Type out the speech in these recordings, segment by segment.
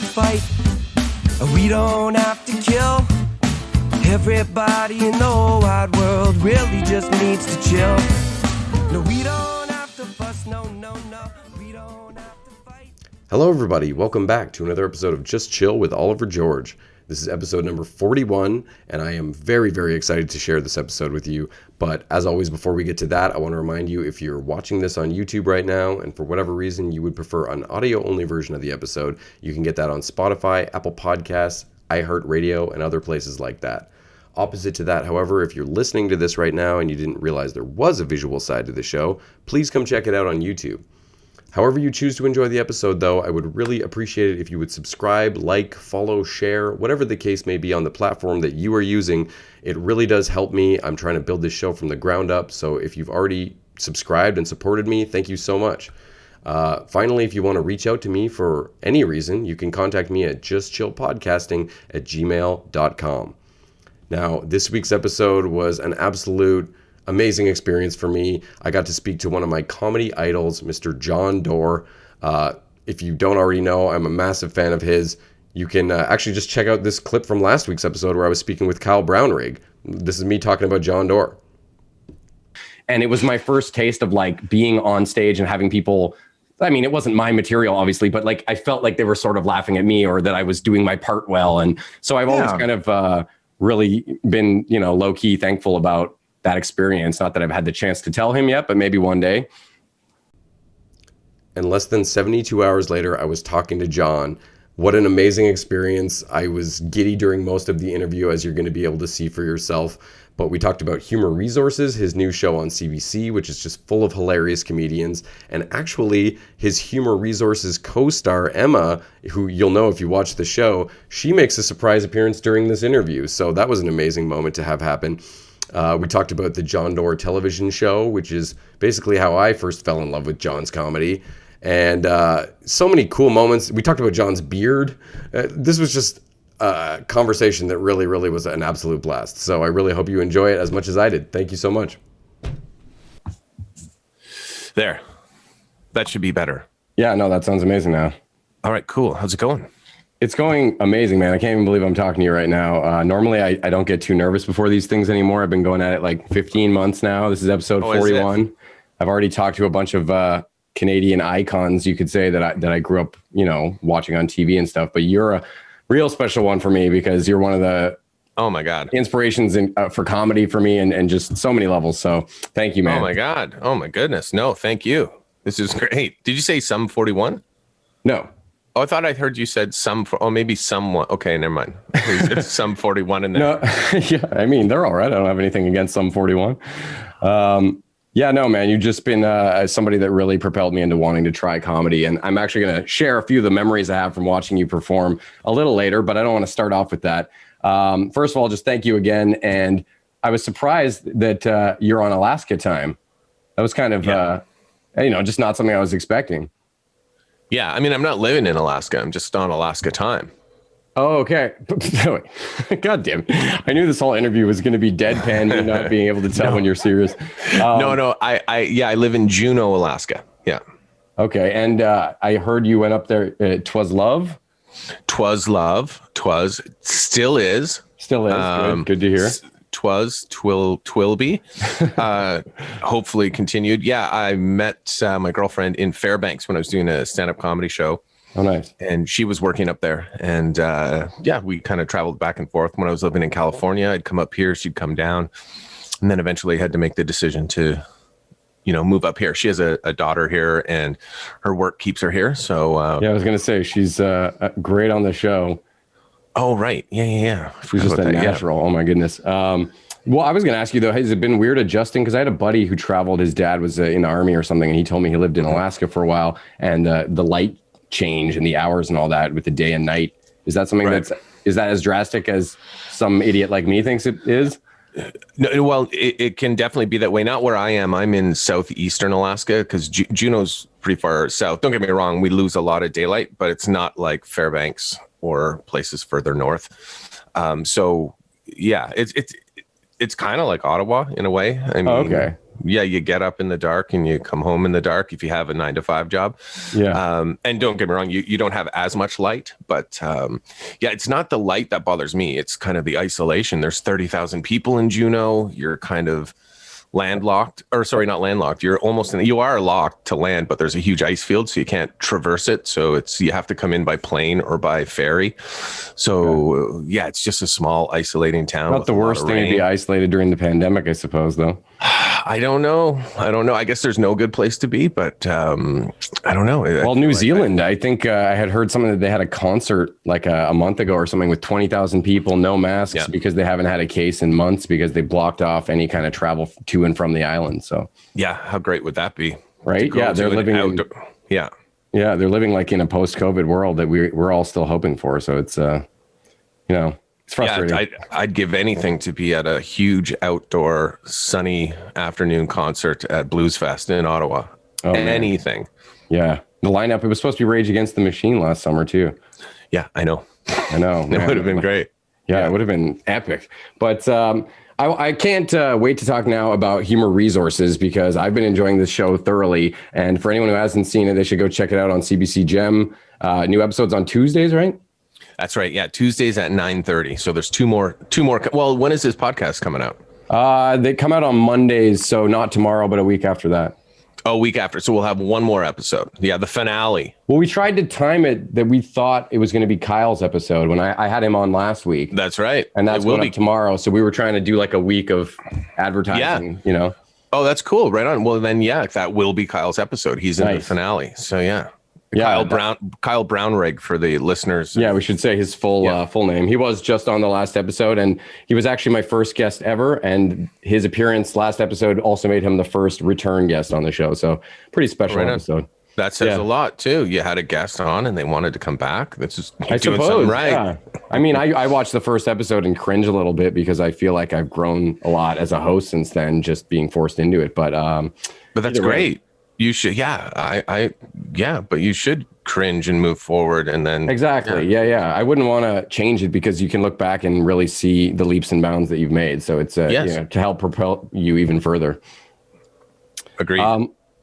fight. We don't have to kill. Everybody in the whole wide world really just needs to chill. No, we don't have to fuss, no, we don't have to fight. Hello everybody, welcome back to another episode of Just Chill with Oliver George. This is episode number 41, and I am very, very excited to share this episode with you. But as always, before we get to that, I want to remind you, if you're watching this on YouTube right now, and for whatever reason you would prefer an audio-only version of the episode, you can get that on Spotify, Apple Podcasts, iHeartRadio, and other places like that. Opposite to that, however, if you're listening to this right now and you didn't realize there was a visual side to the show, please come check it out on YouTube. However you choose to enjoy the episode, though, I would really appreciate it if you would subscribe, like, follow, share, whatever the case may be on the platform that you are using. It really does help me. I'm trying to build this show from the ground up, so if you've already subscribed and supported me, thank you so much. Finally, if you want to reach out to me for any reason, you can contact me at justchillpodcasting@gmail.com. Now, this week's episode was an absolute amazing experience for me. I got to speak to one of my comedy idols, Mr. Jon Dore. If you don't already know, I'm a massive fan of his. You can actually just check out this clip from last week's episode where I was speaking with Kyle Brownrigg. This is me talking about Jon Dore. And it was my first taste of like being on stage and having people, I mean, it wasn't my material, obviously, but like I felt like they were sort of laughing at me or that I was doing my part well. And so I've always kind of really been, low key thankful about that experience. Not that I've had the chance to tell him yet, but maybe one day. And less than 72 hours later, I was talking to Jon. What an amazing experience. I was giddy during most of the interview, as you're going to be able to see for yourself. But we talked about Humour Resources, his new show on CBC, which is just full of hilarious comedians. And actually, his Humour Resources co-star, Emma, who you'll know if you watch the show, she makes a surprise appearance during this interview. So that was an amazing moment to have happen. We talked about the Jon Dore Television Show, which is basically how I first fell in love with Jon's comedy. And so many cool moments. We talked about Jon's beard. This was just a conversation that really, really was an absolute blast. So I really hope you enjoy it as much as I did. Thank you so much. There. That should be better. Yeah, no, that sounds amazing now. All right, cool. How's it going? It's going amazing, man. I can't even believe I'm talking to you right now. Normally, I don't get too nervous before these things anymore. I've been going at it like 15 months now. This is episode 41. I've already talked to a bunch of Canadian icons, you could say, that I grew up, watching on TV and stuff. But you're a real special one for me because you're one of the inspirations for comedy for me and just so many levels. So thank you, man. Oh my God. Oh my goodness. No, thank you. This is great. Did you say some 41? No. Oh, I thought I heard you said maybe someone. Okay, never mind. It's some 41 in there. No, yeah, I mean, they're all right. I don't have anything against some 41. Yeah, no, man, you've just been somebody that really propelled me into wanting to try comedy. And I'm actually going to share a few of the memories I have from watching you perform a little later, but I don't want to start off with that. First of all, just thank you again. And I was surprised that you're on Alaska time. That was kind of, just not something I was expecting. Yeah, I mean, I'm not living in Alaska. I'm just on Alaska time. Oh, okay. God damn it. I knew this whole interview was going to be deadpan, me not being able to tell when you're serious. No. I live in Juneau, Alaska. Yeah. Okay. And I heard you went up there. Twas love? Twas love. Twas. Still is. Still is. Good to hear. Twill be. Hopefully continued. Yeah, I met my girlfriend in Fairbanks when I was doing a stand-up comedy show. Oh, nice. And she was working up there. And we kind of traveled back and forth. When I was living in California, I'd come up here, she'd come down. And then eventually had to make the decision to, move up here. She has a daughter here and her work keeps her here. So I was going to say, she's great on the show. Oh, right. Yeah. She's just a natural. Yeah. Oh, my goodness. Well, I was going to ask you, though, has it been weird adjusting? Because I had a buddy who traveled. His dad was in the Army or something, and he told me he lived in Alaska for a while. And the light change and the hours and all that with the day and night. Is that something is that as drastic as some idiot like me thinks it is? No, well, it can definitely be that way. Not where I am. I'm in southeastern Alaska because Juneau's pretty far south. Don't get me wrong. We lose a lot of daylight, but it's not like Fairbanks or places further north. So yeah, it's kind of like Ottawa in a way. I mean, okay. you get up in the dark and you come home in the dark if you have a 9-to-5 job. Yeah. And don't get me wrong, you don't have as much light, but it's not the light that bothers me. It's kind of the isolation. There's 30,000 people in Juneau. You're kind of landlocked, or sorry, not landlocked. You are locked to land, but there's a huge ice field, so you can't traverse it. So you have to come in by plane or by ferry. So it's just a small isolating town. Not the worst thing to be isolated during the pandemic, I suppose, though. I don't know. I guess there's no good place to be, but I don't know. Well, New Zealand, I think I had heard something that they had a concert like a month ago or something with 20,000 people, no masks, because they haven't had a case in months because they blocked off any kind of travel to and from the island. So how great would that be? Right? Yeah, they're living Yeah, they're living like in a post-COVID world that we're all still hoping for. So it's it's frustrating. Yeah, I'd give anything to be at a huge outdoor sunny afternoon concert at Blues Fest in Ottawa. Oh, anything. Man. Yeah. The lineup, it was supposed to be Rage Against the Machine last summer too. Yeah, I know. It would have been great. Yeah, it would have been epic. But I can't wait to talk now about Humour Resources because I've been enjoying this show thoroughly. And for anyone who hasn't seen it, they should go check it out on CBC Gem. New episodes on Tuesdays, right? That's right. Yeah, Tuesdays at 9:30. So there's two more. Well, when is this podcast coming out? They come out on Mondays, so not tomorrow, but a week after that. A week after. So we'll have one more episode. Yeah, the finale. Well, we tried to time it that we thought it was going to be Kyle's episode when I had him on last week. That's right. And that's going up tomorrow. So we were trying to do like a week of advertising, Oh, that's cool. Right on. Well, then, that will be Kyle's episode. He's in the finale. So, yeah. Kyle Brownrigg for the listeners. Yeah, we should say his full name. He was just on the last episode, and he was actually my first guest ever. And his appearance last episode also made him the first return guest on the show. So pretty special episode. That says a lot too. You had a guest on, and they wanted to come back. That's just I doing suppose, something right. Yeah. I mean, I watched the first episode and cringe a little bit because I feel like I've grown a lot as a host since then, just being forced into it. But that's great. You should, but you should cringe and move forward and then. Exactly. Yeah. I wouldn't want to change it because you can look back and really see the leaps and bounds that you've made. So it's to help propel you even further. Agreed.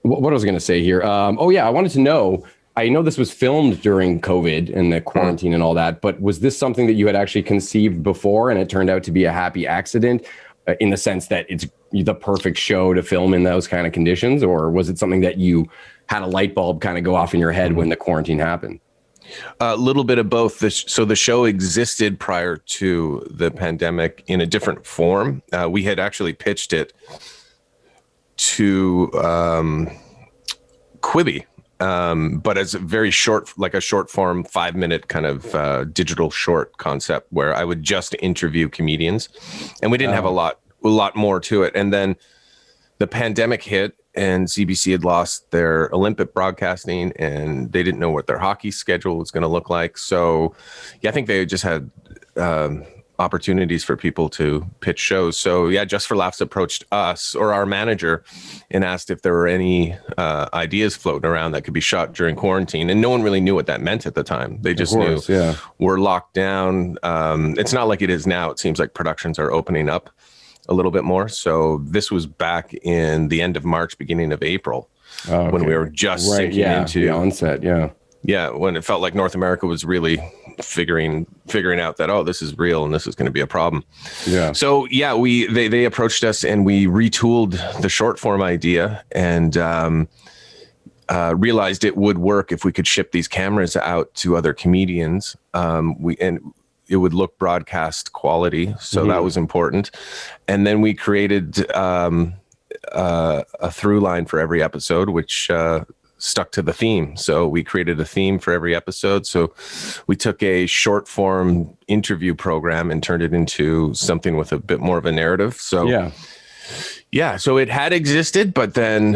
What I was going to say here. I wanted to know, I know this was filmed during COVID and the quarantine and all that, but was this something that you had actually conceived before and it turned out to be a happy accident? In the sense that it's the perfect show to film in those kind of conditions, or was it something that you had a light bulb kind of go off in your head when the quarantine happened? A little bit of both. So the show existed prior to the pandemic in a different form. We had actually pitched it to Quibi, but as a very short, like a short form, 5-minute kind of digital short concept where I would just interview comedians, and we didn't have a lot more to it. And then the pandemic hit, and CBC had lost their Olympic broadcasting, and they didn't know what their hockey schedule was going to look like. So, I think they just had opportunities for people to pitch shows. So Just for Laughs approached us or our manager and asked if there were any ideas floating around that could be shot during quarantine. And no one really knew what that meant at the time. They just knew we're locked down. It's not like it is now. It seems like productions are opening up a little bit more. So this was back in the end of March, beginning of April, when we were just sinking into the onset. Yeah, when it felt like North America was really figuring out that this is real and this is going to be a problem. So they approached us and we retooled the short form idea and realized it would work if we could ship these cameras out to other comedians. It would look broadcast quality, so that was important. And then we created a through line for every episode, which stuck to the theme. So we created a theme for every episode. So we took a short form interview program and turned it into something with a bit more of a narrative. So so it had existed, but then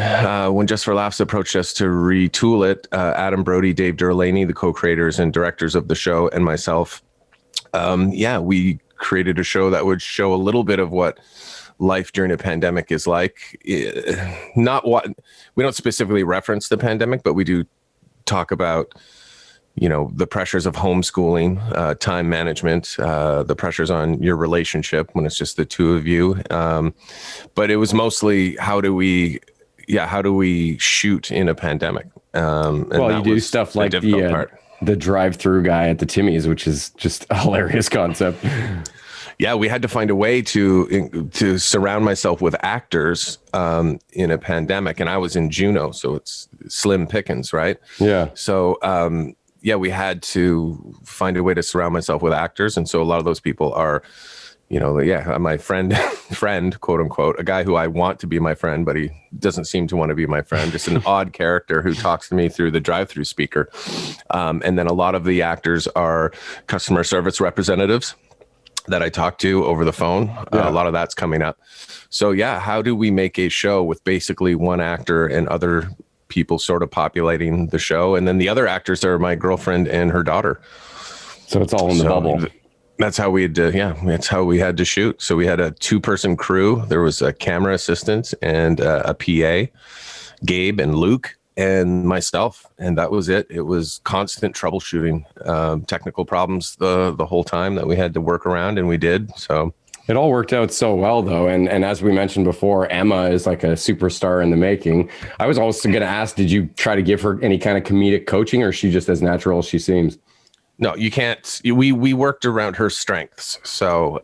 when Just for Laughs approached us to retool it, Adam, Brodie, Dave Derewlany, the co-creators and directors of the show, and myself, we created a show that would show a little bit of what life during a pandemic is like. Not what we don't specifically reference the pandemic, but we do talk about, the pressures of homeschooling, time management, the pressures on your relationship when it's just the two of you. But it was mostly how do we shoot in a pandemic? Well, you do stuff like the drive-through guy at the Timmy's, which is just a hilarious concept. Yeah, we had to find a way to surround myself with actors in a pandemic, and I was in Juneau, so it's slim pickings, right? Yeah. So we had to find a way to surround myself with actors, and so a lot of those people are, my friend, quote unquote, a guy who I want to be my friend, but he doesn't seem to want to be my friend. Just an odd character who talks to me through the drive-through speaker, and then a lot of the actors are customer service representatives that I talk to over the phone. Yeah. A lot of that's coming up. So how do we make a show with basically one actor and other people sort of populating the show? And then the other actors are my girlfriend and her daughter. So it's all in the bubble. That's how we had to, that's how we had to shoot. So we had a 2-person crew. There was a camera assistant and a PA, Gabe and Luke, and myself, and that was it. It was constant troubleshooting, technical problems the whole time that we had to work around, and we did. So it all worked out so well, though. And as we mentioned before, Emma is like a superstar in the making. I was also going to ask, did you try to give her any kind of comedic coaching, or is she just as natural as she seems? No, you can't. We worked around her strengths. So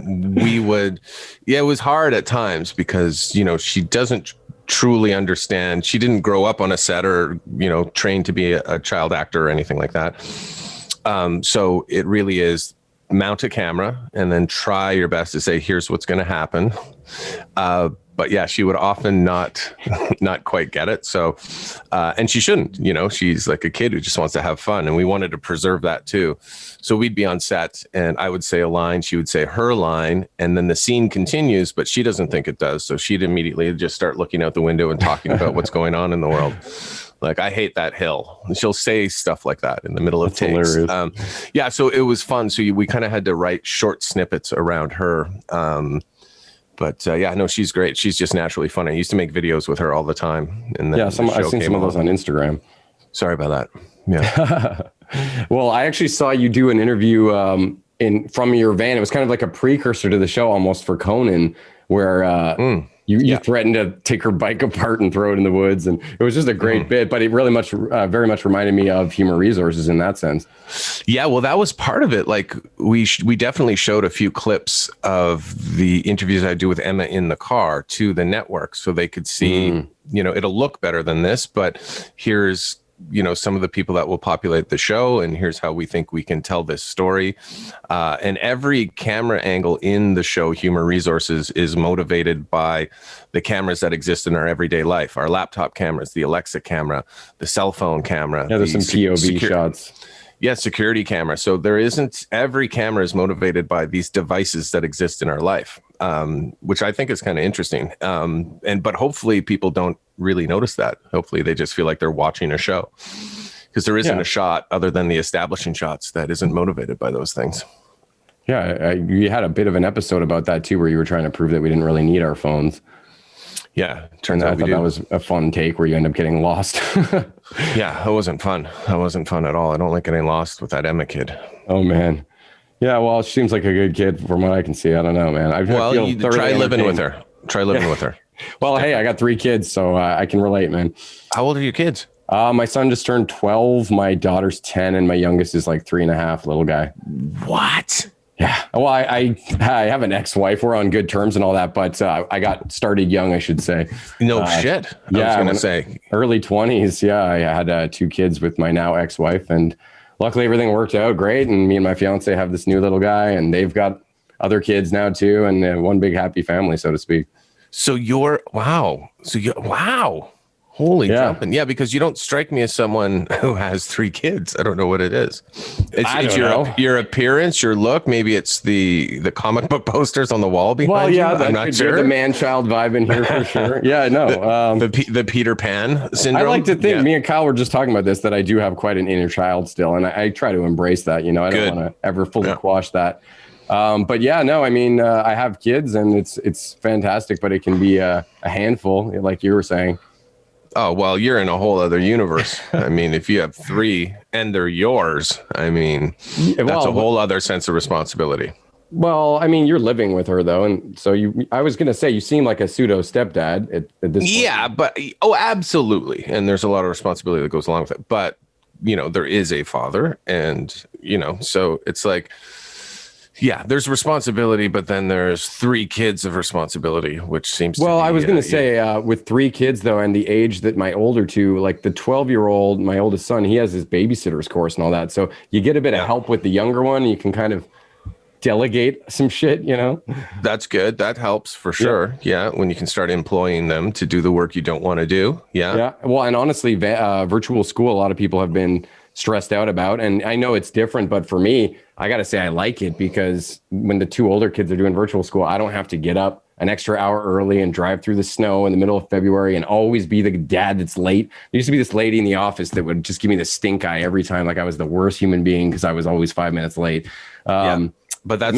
we would, it was hard at times because, she doesn't truly understand. She didn't grow up on a set or, trained to be a child actor or anything like that. So it really is mount a camera and then try your best to say, here's what's going to happen. But yeah, she would often not quite get it. So, and she shouldn't, she's like a kid who just wants to have fun. And we wanted to preserve that too. So we'd be on set and I would say a line, she would say her line, and then the scene continues, but she doesn't think it does. So she'd immediately just start looking out the window and talking about what's going on in the world. Like, I hate that hill. She'll say stuff like that in the middle of takes. So it was fun. So we kind of had to write short snippets around her. But she's great. She's just naturally funny. I used to make videos with her all the time. And then I've seen some of those on Instagram. Sorry about that. Yeah. Well, I actually saw you do an interview from your van. It was kind of like a precursor to the show almost for Conan, where you threatened to take her bike apart and throw it in the woods. And it was just a great bit, but it really very much reminded me of Humour Resources in that sense. Yeah, well, that was part of it. Like we definitely showed a few clips of the interviews I do with Emma in the car to the network so they could see, it'll look better than this, but here's, some of the people that will populate the show, and here's how we think we can tell this story. And every camera angle in the show, Humour Resources, is motivated by the cameras that exist in our everyday life. Our laptop cameras, the Alexa camera, the cell phone camera. Yeah, there's some POV shots. Yeah, security camera. So every camera is motivated by these devices that exist in our life, which I think is kind of interesting. But hopefully people don't really notice that. Hopefully they just feel like they're watching a show, because there isn't a shot other than the establishing shots that isn't motivated by those things. Yeah, you had a bit of an episode about that too, where you were trying to prove that we didn't really need our phones. Yeah, turns out I thought that was a fun take where you end up getting lost. Yeah, it wasn't fun. That wasn't fun at all. I don't like getting lost with that Emma kid. Oh man. Yeah, well, she seems like a good kid from what I can see. I don't know, man. Try living with her. Try living with her. Well, hey, I got 3 kids, so I can relate, man. How old are your kids? My son just turned 12. My daughter's 10, and my youngest is like 3.5, little guy. What? Yeah. Well, I have an ex-wife. We're on good terms and all that, but I got started young, I should say. No shit. I was going to say. Early 20s. Yeah. I had 2 kids with my now ex-wife, and luckily everything worked out great. And me and my fiance have this new little guy, and they've got other kids now too, and one big happy family, so to speak. So wow. Holy jumping. Yeah, because you don't strike me as someone who has 3 kids. I don't know what it is. It's your appearance, your look. Maybe it's the comic book posters on the wall behind you. I'm not sure. The man-child vibe in here for sure. Yeah, no. The Peter Pan syndrome. I like to think, me and Kyle were just talking about this, that I do have quite an inner child still. And I try to embrace that. I don't want to ever fully quash that. But yeah, no, I mean, I have kids and it's fantastic, but it can be a handful, like you were saying. Oh, well, you're in a whole other universe. I mean, if you have 3 and they're yours, I mean, that's a whole other sense of responsibility. Well, I mean, you're living with her though, and so I was gonna say you seem like a pseudo stepdad at this point. Yeah, but absolutely, and there's a lot of responsibility that goes along with it. But there is a father, and so it's like, yeah, there's responsibility, but then there's 3 kids of responsibility, which seems. Well, to be, I was gonna say with 3 kids though, and the age that my older 2, like the 12-year-old, my oldest son, he has his babysitter's course and all that, so you get a bit of help with the younger one, and you can kind of delegate some shit, That's good. That helps for sure. Yeah. When you can start employing them to do the work you don't want to do. Yeah. Well, and honestly, virtual school, a lot of people have been stressed out about, and I know it's different, but for me, I got to say I like it because when the 2 older kids are doing virtual school, I don't have to get up an extra hour early and drive through the snow in the middle of February and always be the dad that's late. There used to be this lady in the office that would just give me the stink eye every time, like I was the worst human being because I was always 5 minutes late. But that's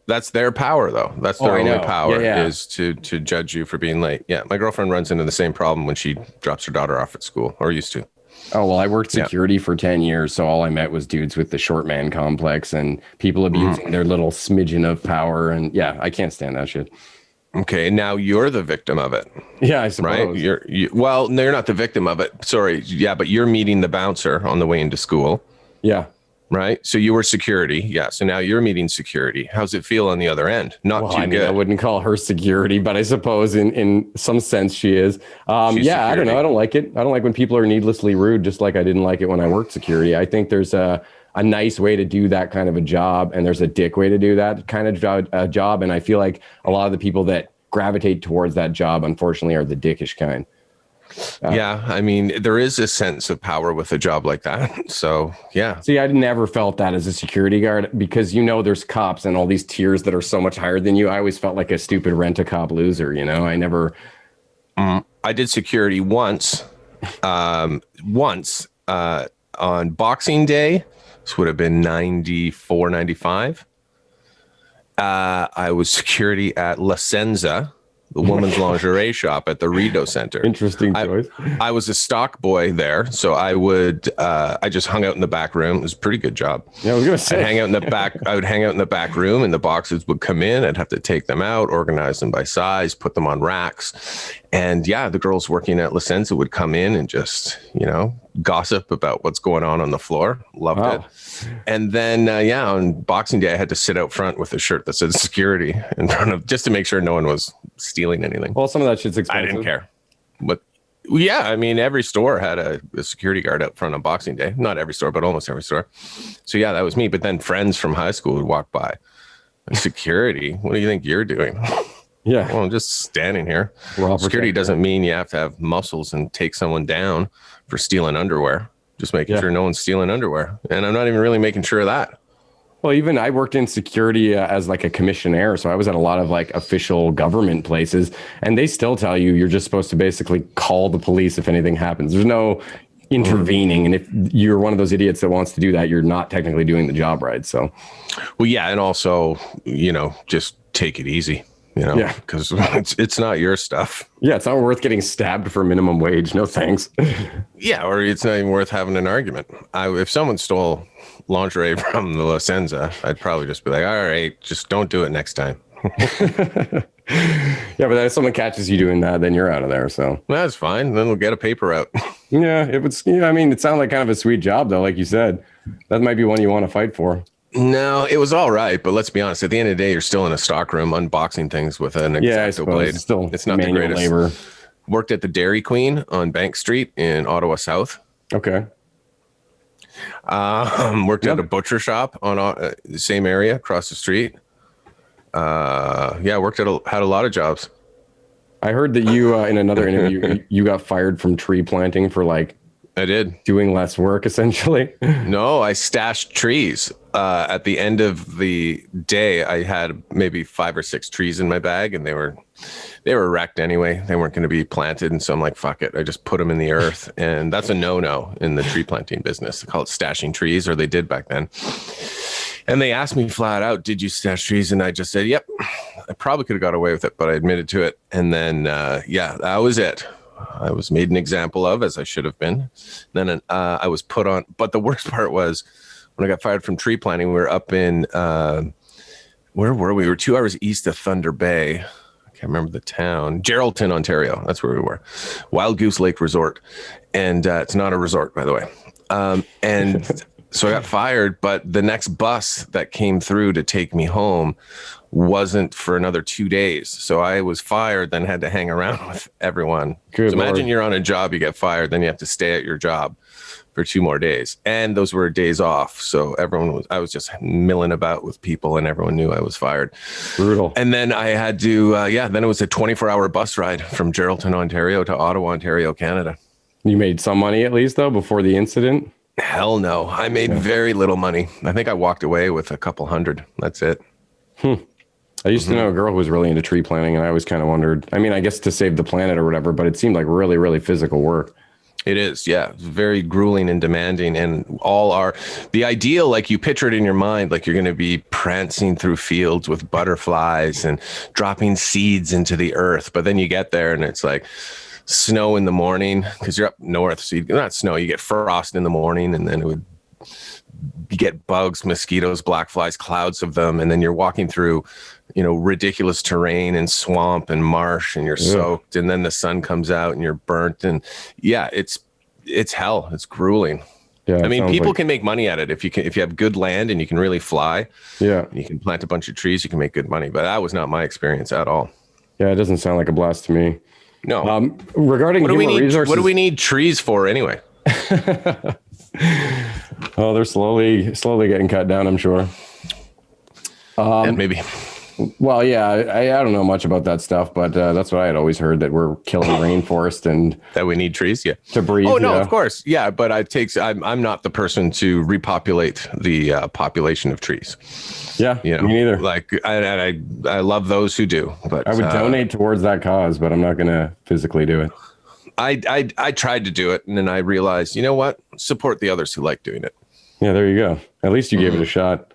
that's their power though. That's their only power is to judge you for being late. Yeah. My girlfriend runs into the same problem when she drops her daughter off at school, or used to. Oh, well, I worked security for 10 years. So all I met was dudes with the short man complex and people abusing their little smidgen of power. And I can't stand that shit. Okay. Now you're the victim of it. Yeah, I suppose. Right. Well, no, you're not the victim of it. Sorry. Yeah. But you're meeting the bouncer on the way into school. Yeah. Right. So you were security. Yeah. So now you're meeting security. How's it feel on the other end? Not too good. I wouldn't call her security, but I suppose in some sense she is. I don't know. I don't like it. I don't like when people are needlessly rude, just like I didn't like it when I worked security. I think there's a nice way to do that kind of a job, and there's a dick way to do that kind of job. And I feel like a lot of the people that gravitate towards that job, unfortunately, are the dickish kind. I mean, there is a sense of power with a job like that. So, yeah. See, I never felt that as a security guard because, there's cops and all these tiers that are so much higher than you. I always felt like a stupid rent-a-cop loser, I never... I did security once on Boxing Day. This would have been 94, 95. I was security at La Senza, the woman's lingerie shop at the Rideau Center. Interesting choice. I was a stock boy there, so I just hung out in the back room. It was a pretty good job. Yeah, I was gonna say. I would hang out in the back room, and the boxes would come in. I'd have to take them out, organize them by size, put them on racks. And the girls working at La Senza would come in and just, gossip about what's going on the floor. Loved it. And then, on Boxing Day, I had to sit out front with a shirt that said security in front of, just to make sure no one was stealing anything. Well, some of that shit's expensive. I didn't care. But I mean, every store had a security guard out front on Boxing Day. Not every store, but almost every store. So that was me. But then friends from high school would walk by. Security? What do you think you're doing? Yeah. Well, I'm just standing here. Security doesn't mean you have to have muscles and take someone down for stealing underwear. Just making sure no one's stealing underwear. And I'm not even really making sure of that. Well, even I worked in security as like a commissionaire. So I was at a lot of like official government places, and they still tell you you're just supposed to basically call the police if anything happens. There's no intervening. And if you're one of those idiots that wants to do that, you're not technically doing the job right. So, well, yeah. And also, just take it easy. Because it's not your stuff. Yeah, it's not worth getting stabbed for minimum wage. No thanks. Yeah, or it's not even worth having an argument. If someone stole lingerie from the La Senza, I'd probably just be like, all right, just don't do it next time. Yeah, but if someone catches you doing that, then you're out of there. So that's fine. Then we'll get a paper out. Yeah, it would. I mean, it sounded like kind of a sweet job, though. Like you said, that might be one you want to fight for. No, it was all right, but let's be honest. At the end of the day, you're still in a stock room unboxing things with an X-Acto blade. It's not the greatest. Labor. Worked at the Dairy Queen on Bank Street in Ottawa South. Okay. Worked at a butcher shop on the same area across the street. Worked had a lot of jobs. I heard that you in another interview you got fired from tree planting for I did. Doing less work, essentially. No, I stashed trees. At the end of the day, I had maybe 5 or 6 trees in my bag, and they were wrecked anyway. They weren't going to be planted, and so I'm like, fuck it. I just put them in the earth, and that's a no-no in the tree planting business. They call it stashing trees, or they did back then. And they asked me flat out, did you stash trees? And I just said, yep. I probably could have got away with it, but I admitted to it. And then, that was it. I was made an example of, as I should have been. Then I was put on. But the worst part was when I got fired from tree planting, we were up in, where were we? We were 2 hours east of Thunder Bay. I can't remember the town. Geraldton, Ontario. That's where we were. Wild Goose Lake Resort. And it's not a resort, by the way. And so I got fired, but the next bus that came through to take me home wasn't for another 2 days. So I was fired, then had to hang around with everyone. Good so imagine Lord. you're on a job, you get fired, then you have to stay at your job for 2 more days. And those were days off. So I was just milling about with people and everyone knew I was fired. Brutal. And then I had to, then it was a 24-hour bus ride from Geraldton, Ontario to Ottawa, Ontario, Canada. You made some money at least though before the incident? Hell no. I made very little money. I think I walked away with a couple hundred. That's it. I used to know a girl who was really into tree planting, and I always kind of wondered, I mean, I guess to save the planet or whatever, but it seemed like really, really physical work. It is, yeah. It's very grueling and demanding, and the ideal, like you picture it in your mind, like you're going to be prancing through fields with butterflies and dropping seeds into the earth. But then you get there and it's like snow in the morning because you're up north. So not snow, you get frost in the morning, and then you get bugs, mosquitoes, black flies, clouds of them. And then you're walking through, ridiculous terrain and swamp and marsh, and you're soaked, and then the sun comes out and you're burnt. And yeah, it's hell. It's grueling. Yeah, I mean, people can make money at it if you have good land and you can really fly. Yeah. And you can plant a bunch of trees, you can make good money. But that was not my experience at all. Yeah, it doesn't sound like a blast to me. No. Regarding what do we Humour need? Resources, What do we need trees for anyway? Oh, they're slowly getting cut down, I'm sure. And maybe. Well, yeah, I don't know much about that stuff, but that's what I had always heard, that we're killing rainforest and That we need trees, yeah. to breathe. Oh no, yeah. of course, yeah. But I'm not the person to repopulate the population of trees. Yeah, me neither. Like I love those who do, but I would donate towards that cause, but I'm not going to physically do it. I tried to do it, and then I realized, you know what? Support the others who like doing it. Yeah, there you go. At least you gave it a shot.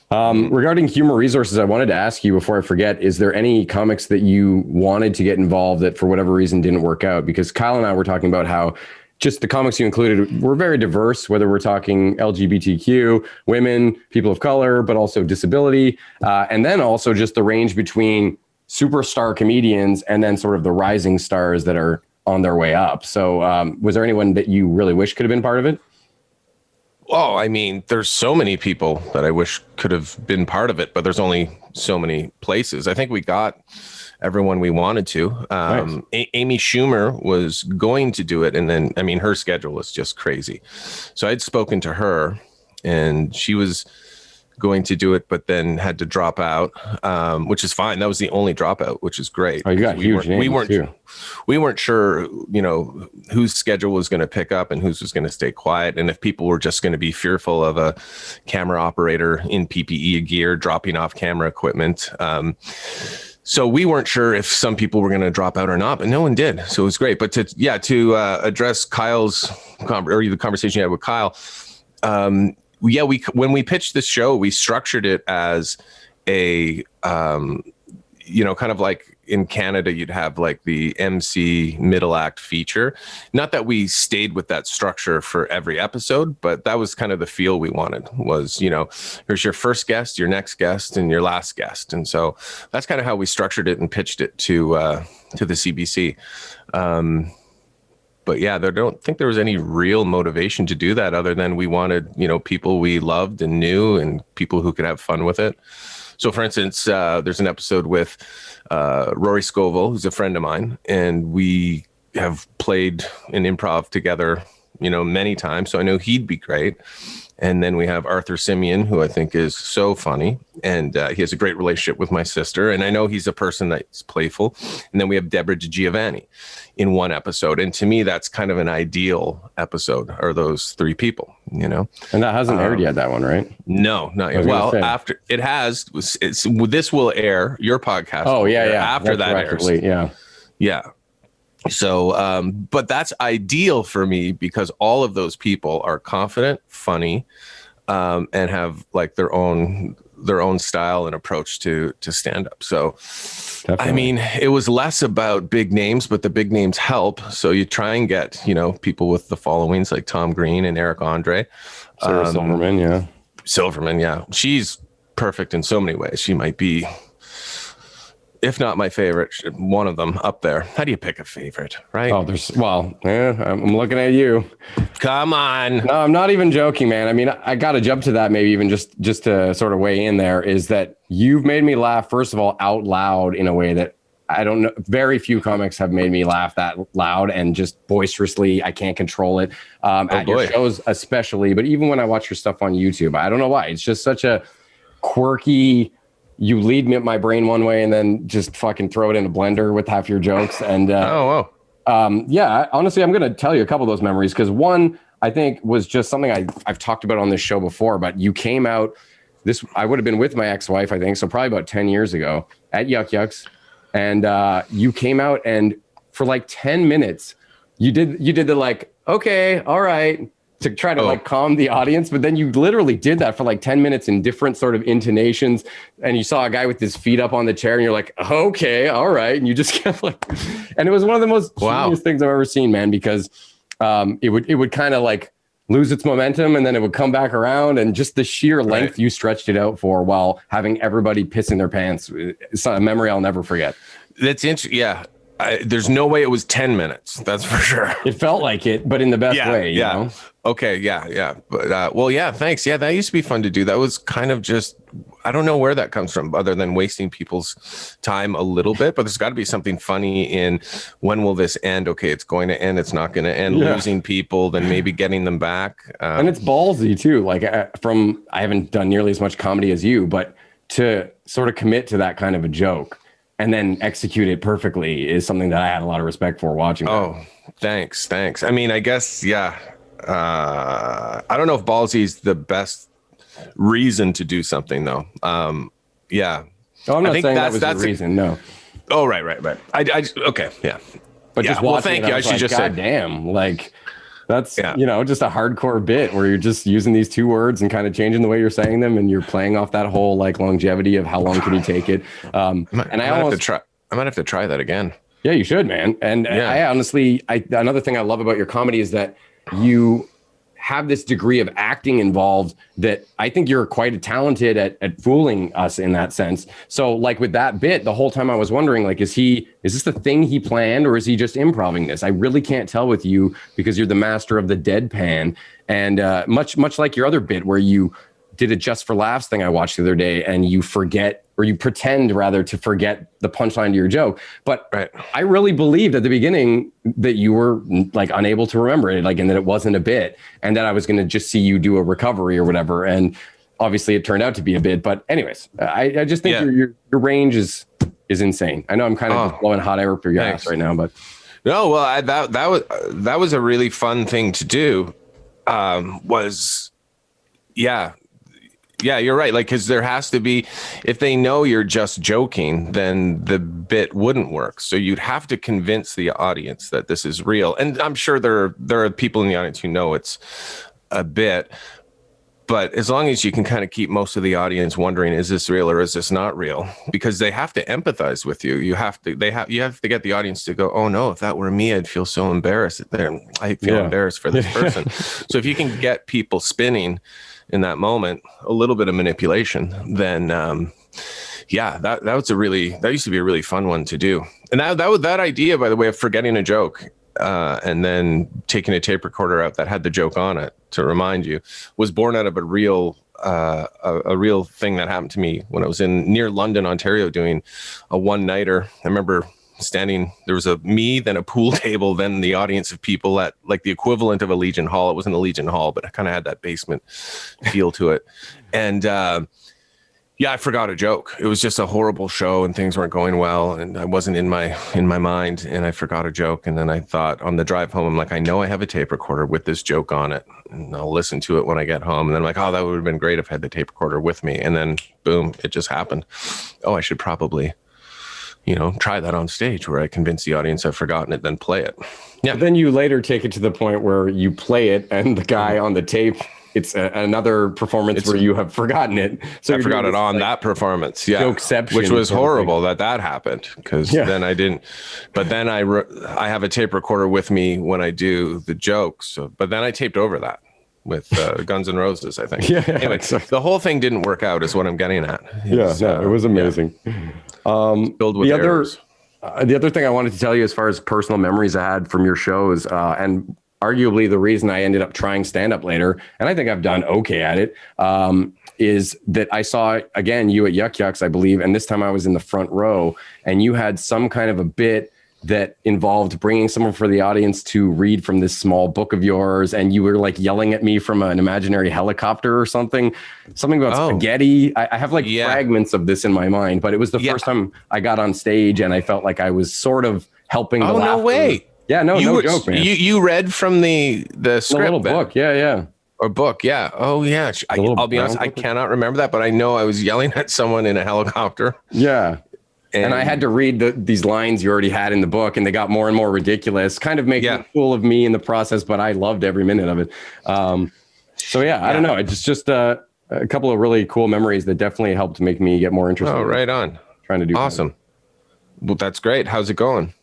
Regarding Humour Resources, I wanted to ask you before I forget, is there any comics that you wanted to get involved that for whatever reason didn't work out? Because Kyle and I were talking about how just the comics you included were very diverse, whether we're talking LGBTQ, women, people of color, but also disability. And then also just the range between superstar comedians and then sort of the rising stars that are on their way up. So was there anyone that you really wish could have been part of it? Oh, I mean, there's so many people that I wish could have been part of it, but there's only so many places. I think we got everyone we wanted to. Nice. Amy Schumer was going to do it, and then, I mean, her schedule is just crazy. So I'd spoken to her, and she was going to do it, but then had to drop out, which is fine. That was the only dropout, which is great. Oh, you got huge names too. We weren't sure, whose schedule was going to pick up and whose was going to stay quiet. And if people were just going to be fearful of a camera operator in PPE gear dropping off camera equipment. So we weren't sure if some people were going to drop out or not, but no one did. So it was great. But to address Kyle's or the conversation you had with Kyle, when we pitched this show, we structured it as a, kind of like in Canada, you'd have like the MC middle act feature. Not that we stayed with that structure for every episode, but that was kind of the feel we wanted was, here's your first guest, your next guest, and your last guest. And so that's kind of how we structured it and pitched it to the CBC. But yeah, I don't think there was any real motivation to do that other than we wanted, people we loved and knew and people who could have fun with it. So for instance, there's an episode with Rory Scovel, who's a friend of mine, and we have played an improv together, many times. So I know he'd be great. And then we have Arthur Simeon, who I think is so funny. And he has a great relationship with my sister. And I know he's a person that's playful. And then we have Deborah DiGiovanni in one episode. And to me, that's kind of an ideal episode, are those three people, And that hasn't aired yet, that one, right? No, not yet. Well, after it has, this will air, your podcast. Oh, yeah. After that airs. Yeah. Yeah. So, but that's ideal for me because all of those people are confident, funny, and have like their own their own style and approach to stand up. So, Definitely. I mean, it was less about big names, but the big names help. So you try and get, people with the followings like Tom Green and Eric Andre. Sarah Silverman, yeah. Silverman, yeah. She's perfect in so many ways. She might be, if not my favorite, one of them up there. How do you pick a favorite, right? Oh, I'm looking at you. Come on. No, I'm not even joking, man. I mean, I got to jump to that maybe even just to sort of weigh in there is that you've made me laugh, first of all, out loud in a way that I don't know. Very few comics have made me laugh that loud and just boisterously. I can't control it at your shows, especially. But even when I watch your stuff on YouTube, I don't know why. It's just such a quirky. You lead me my brain one way and then just fucking throw it in a blender with half your jokes. And honestly, I'm going to tell you a couple of those memories because one I think was just something I've talked about on this show before. But you came out. I would have been with my ex-wife, I think, so probably about 10 years ago at Yuck Yucks. And you came out and for like 10 minutes, you did the like, okay, all right, to try to like calm the audience. But then you literally did that for like 10 minutes in different sort of intonations. And you saw a guy with his feet up on the chair and you're like, okay, all right. And you just kept like, and it was one of the most genius things I've ever seen, man, because it would kind of like lose its momentum and then it would come back around and just the sheer length you stretched it out for while having everybody pissing their pants. It's a memory I'll never forget. That's interesting. Yeah. There's no way it was 10 minutes. That's for sure. It felt like it, but in the best way. You know? Okay. Yeah. But thanks. Yeah. That used to be fun to do. That was kind of just, I don't know where that comes from other than wasting people's time a little bit, but there's got to be something funny in when will this end? Okay. It's going to end. It's not going to end. Losing people, then maybe getting them back. And it's ballsy too. Like I haven't done nearly as much comedy as you, but to sort of commit to that kind of a joke and then execute it perfectly is something that I had a lot of respect for watching. Oh, thanks. I mean, I guess, yeah. I don't know if ballsy is the best reason to do something though. Yeah. Oh, I'm not saying that was the reason. No. Oh, right. Okay. Yeah. But just watching thank you. I should just say, damn, like that's, just a hardcore bit where you're just using these two words and kind of changing the way you're saying them. And you're playing off that whole like longevity of how long can you take it. I might have to try that again. Yeah, you should, man. And I honestly, another thing I love about your comedy is that you have this degree of acting involved that I think you're quite talented at fooling us in that sense. So like with that bit, the whole time I was wondering, like, is this the thing he planned or is he just improvising this? I really can't tell with you because you're the master of the deadpan and much like your other bit where you did a just for laughs thing I watched the other day and you forget or you pretend rather to forget the punchline to your joke. But I really believed at the beginning that you were like unable to remember it, like, and that it wasn't a bit and that I was going to just see you do a recovery or whatever. And obviously it turned out to be a bit, but anyways, I just think your range is insane. I know I'm kind of just blowing hot air up your ass right now, but no, well, that was a really fun thing to do. Yeah, you're right. Like, because there has to be, if they know you're just joking, then the bit wouldn't work. So you'd have to convince the audience that this is real. And I'm sure there are people in the audience who know it's a bit. But as long as you can kind of keep most of the audience wondering, is this real or is this not real? Because they have to empathize with you. You have to get the audience to go, oh no, if that were me, I'd feel so embarrassed. I feel embarrassed for this person. So if you can get people spinning in that moment, a little bit of manipulation, then that used to be a really fun one to do. And that idea, by the way, of forgetting a joke and then taking a tape recorder out that had the joke on it to remind you was born out of a real thing that happened to me when I was near London, Ontario, doing a one-nighter. I remember there was me, then a pool table, then the audience of people at like the equivalent of a Legion Hall. It wasn't a Legion Hall, but it kind of had that basement feel to it. And I forgot a joke. It was just a horrible show and things weren't going well. And I wasn't in my mind and I forgot a joke. And then I thought on the drive home, I'm like, I know I have a tape recorder with this joke on it and I'll listen to it when I get home. And then I'm like, oh, that would have been great if I had the tape recorder with me. And then boom, it just happened. Oh, I should probably try that on stage where I convince the audience I've forgotten it, then play it. Yeah. But then you later take it to the point where you play it and the guy on the tape it's another performance where you have forgotten it. So I forgot it on that performance. Yeah. Jokeception, which was horrible that happened, because then I didn't, but then I have a tape recorder with me when I do the jokes. So, but then I taped over that with Guns N' Roses, I think. Anyway, the whole thing didn't work out is what I'm getting at. It was amazing. Filled with errors. The other thing I wanted to tell you as far as personal memories I had from your shows, and arguably the reason I ended up trying stand-up later, and I think I've done okay at it, is that I saw, again, you at Yuck Yucks, I believe, and this time I was in the front row, and you had some kind of a bit that involved bringing someone for the audience to read from this small book of yours, and you were like yelling at me from an imaginary helicopter or something about spaghetti. I have fragments of this in my mind, but it was the first time I got on stage and I felt like I was sort of helping the laughter. No way. Yeah, no joke, man. You read from the script, little book, yeah. Or book, yeah. Oh, yeah. I'll be honest, I cannot remember that, but I know I was yelling at someone in a helicopter. Yeah. And I had to read these lines you already had in the book, and they got more and more ridiculous, kind of making a fool of me in the process, but I loved every minute of it. I don't know. It's just a couple of really cool memories that definitely helped make me get more interested. Oh, right on. Trying to do awesome. Well, that's great. How's it going?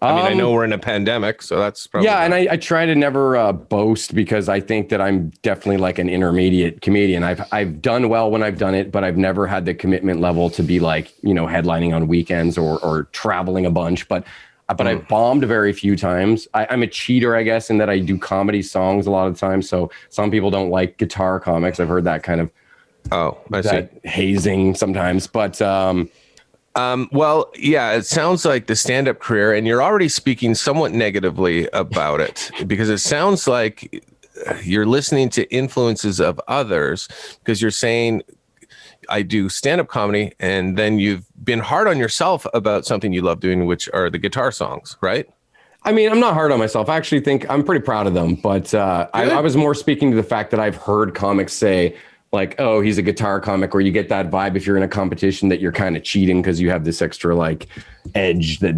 I know we're in a pandemic, so that's probably... Yeah, and I try to never boast, because I think that I'm definitely like an intermediate comedian. I've done well when I've done it, but I've never had the commitment level to be like, headlining on weekends or traveling a bunch. But I've bombed very few times. I'm a cheater, I guess, in that I do comedy songs a lot of the time. So some people don't like guitar comics. I've heard that kind of I see. Hazing sometimes, but... well, yeah, it sounds like the stand-up career, and you're already speaking somewhat negatively about it, because it sounds like you're listening to influences of others, because you're saying, I do stand-up comedy, and then you've been hard on yourself about something you love doing, which are the guitar songs, right? I mean, I'm not hard on myself. I actually think I'm pretty proud of them, but I was more speaking to the fact that I've heard comics say, like, oh, he's a guitar comic, or you get that vibe if you're in a competition that you're kind of cheating because you have this extra like edge that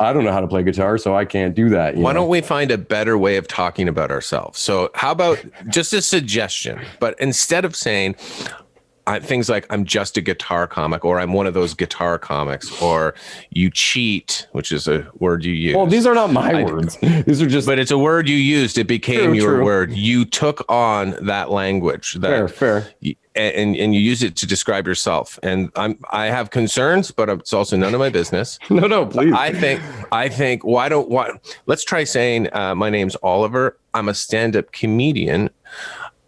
I don't know how to play guitar, so I can't do that. Why don't we find a better way of talking about ourselves? So how about just a suggestion, but instead of saying things like, I'm just a guitar comic, or I'm one of those guitar comics, or you cheat, which is a word you use. Well, these are not my words. These are just... But it's a word you used. It became your word. You took on that language. Fair. And you use it to describe yourself. And I have concerns, but it's also none of my business. No, please. I think, let's try saying, my name's Oliver. I'm a stand-up comedian.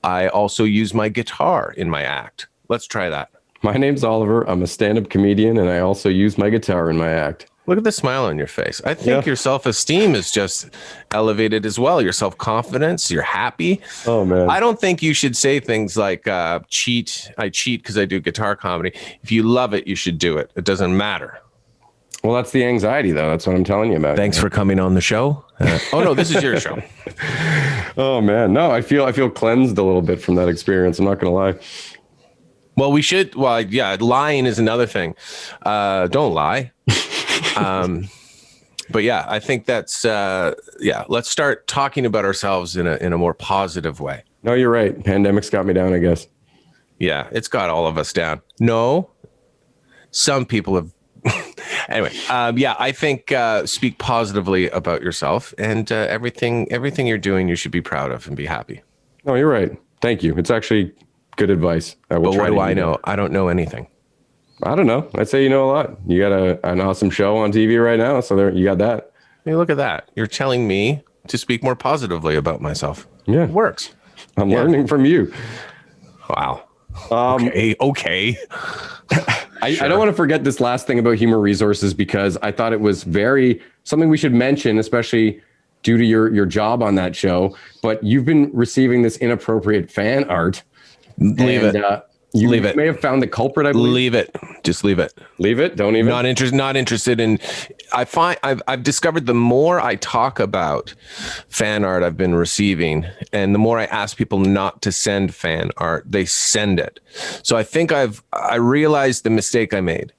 I also use my guitar in my act. Let's try that. My name's Oliver. I'm a stand-up comedian, and I also use my guitar in my act. Look at the smile on your face. I think your self-esteem is just elevated as well. Your self-confidence, you're happy. Oh, man. I don't think you should say things like, cheat. I cheat because I do guitar comedy. If you love it, you should do it. It doesn't matter. Well, that's the anxiety, though. That's what I'm telling you about. Thanks for coming on the show. No, this is your show. Oh, man. No, I feel cleansed a little bit from that experience. I'm not going to lie. Well, we should. Well, yeah, lying is another thing. Don't lie. But yeah, I think that's let's start talking about ourselves in a more positive way. No, you're right. Pandemic's got me down, I guess. Yeah, it's got all of us down. No, some people have. Anyway, I think speak positively about yourself, and everything you're doing, you should be proud of and be happy. No, you're right. Thank you. It's actually good advice. But what do I know? I don't know anything. I don't know. I'd say you know a lot. You got an awesome show on TV right now, so there you got that. Hey, look at that. You're telling me to speak more positively about myself. Yeah. It works. I'm learning from you. Wow. Okay. I don't want to forget this last thing about Humour Resources, because I thought it was something we should mention, especially due to your job on that show. But you've been receiving this inappropriate fan art. Leave it. You leave it. May have found the culprit, I believe. Leave it. Just leave it. Leave it. Don't even. Not interested in. I've discovered the more I talk about fan art I've been receiving, and the more I ask people not to send fan art, they send it. So I think I realized the mistake I made.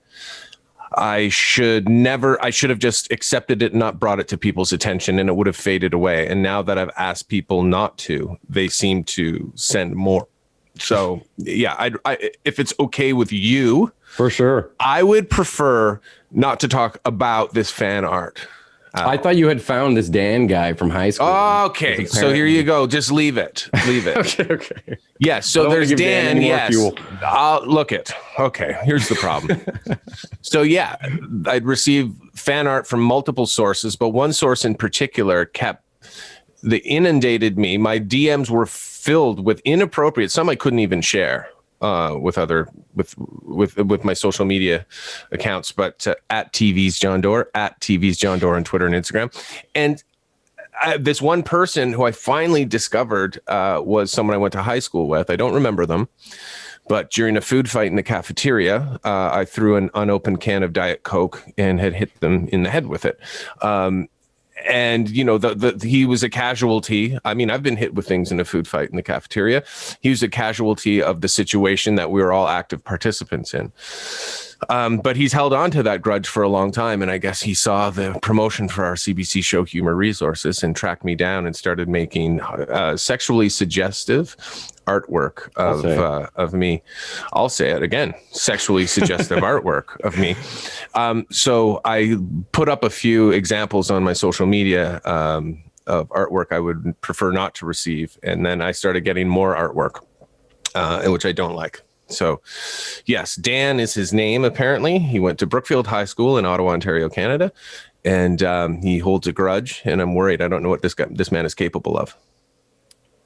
I should have just accepted it and not brought it to people's attention, and it would have faded away. And now that I've asked people not to, they seem to send more. So yeah, I if it's okay with you, for sure, I would prefer not to talk about this fan art. I thought you had found this Dan guy from high school. Okay, so here you go. Just leave it. Okay. Yeah, so there's Dan. Yes. I'll look it. Okay, here's the problem. So yeah, I'd receive fan art from multiple sources, but one source in particular inundated me. My DMs were filled with inappropriate, some I couldn't even share with my social media accounts, but at TV's Jon Dore, at TV's Jon Dore on Twitter and Instagram. And this one person who I finally discovered was someone I went to high school with. I don't remember them, but during a food fight in the cafeteria, I threw an unopened can of Diet Coke and had hit them in the head with it. And, you know, he was a casualty. I mean, I've been hit with things in a food fight in the cafeteria. He was a casualty of the situation that we were all active participants in. But he's held on to that grudge for a long time. And I guess he saw the promotion for our CBC show, Humour Resources, and tracked me down and started making sexually suggestive artwork of me. I'll say it again, sexually suggestive artwork of me. So I put up a few examples on my social media of artwork I would prefer not to receive. And then I started getting more artwork, which I don't like. So yes, Dan is his name. Apparently he went to Brookfield High School in Ottawa, Ontario, Canada. And he holds a grudge, and I'm worried. I don't know what this man is capable of.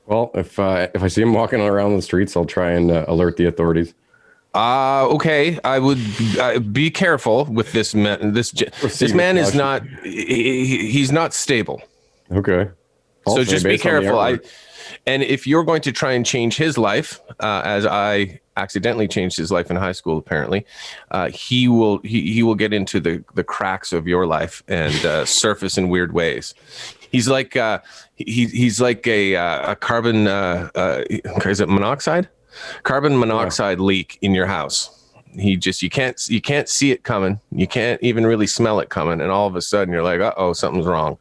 Well, if I see him walking around the streets, I'll try and alert the authorities. Okay. I would be careful with this man. This man is not. He's not stable. Okay. So just be careful. And if you're going to try and change his life, as I accidentally changed his life in high school, apparently, he will get into the cracks of your life and surface in weird ways. He's like he's like a carbon is it monoxide? Carbon monoxide leak in your house. You can't see it coming. You can't even really smell it coming, and all of a sudden you're like, uh-oh, something's wrong.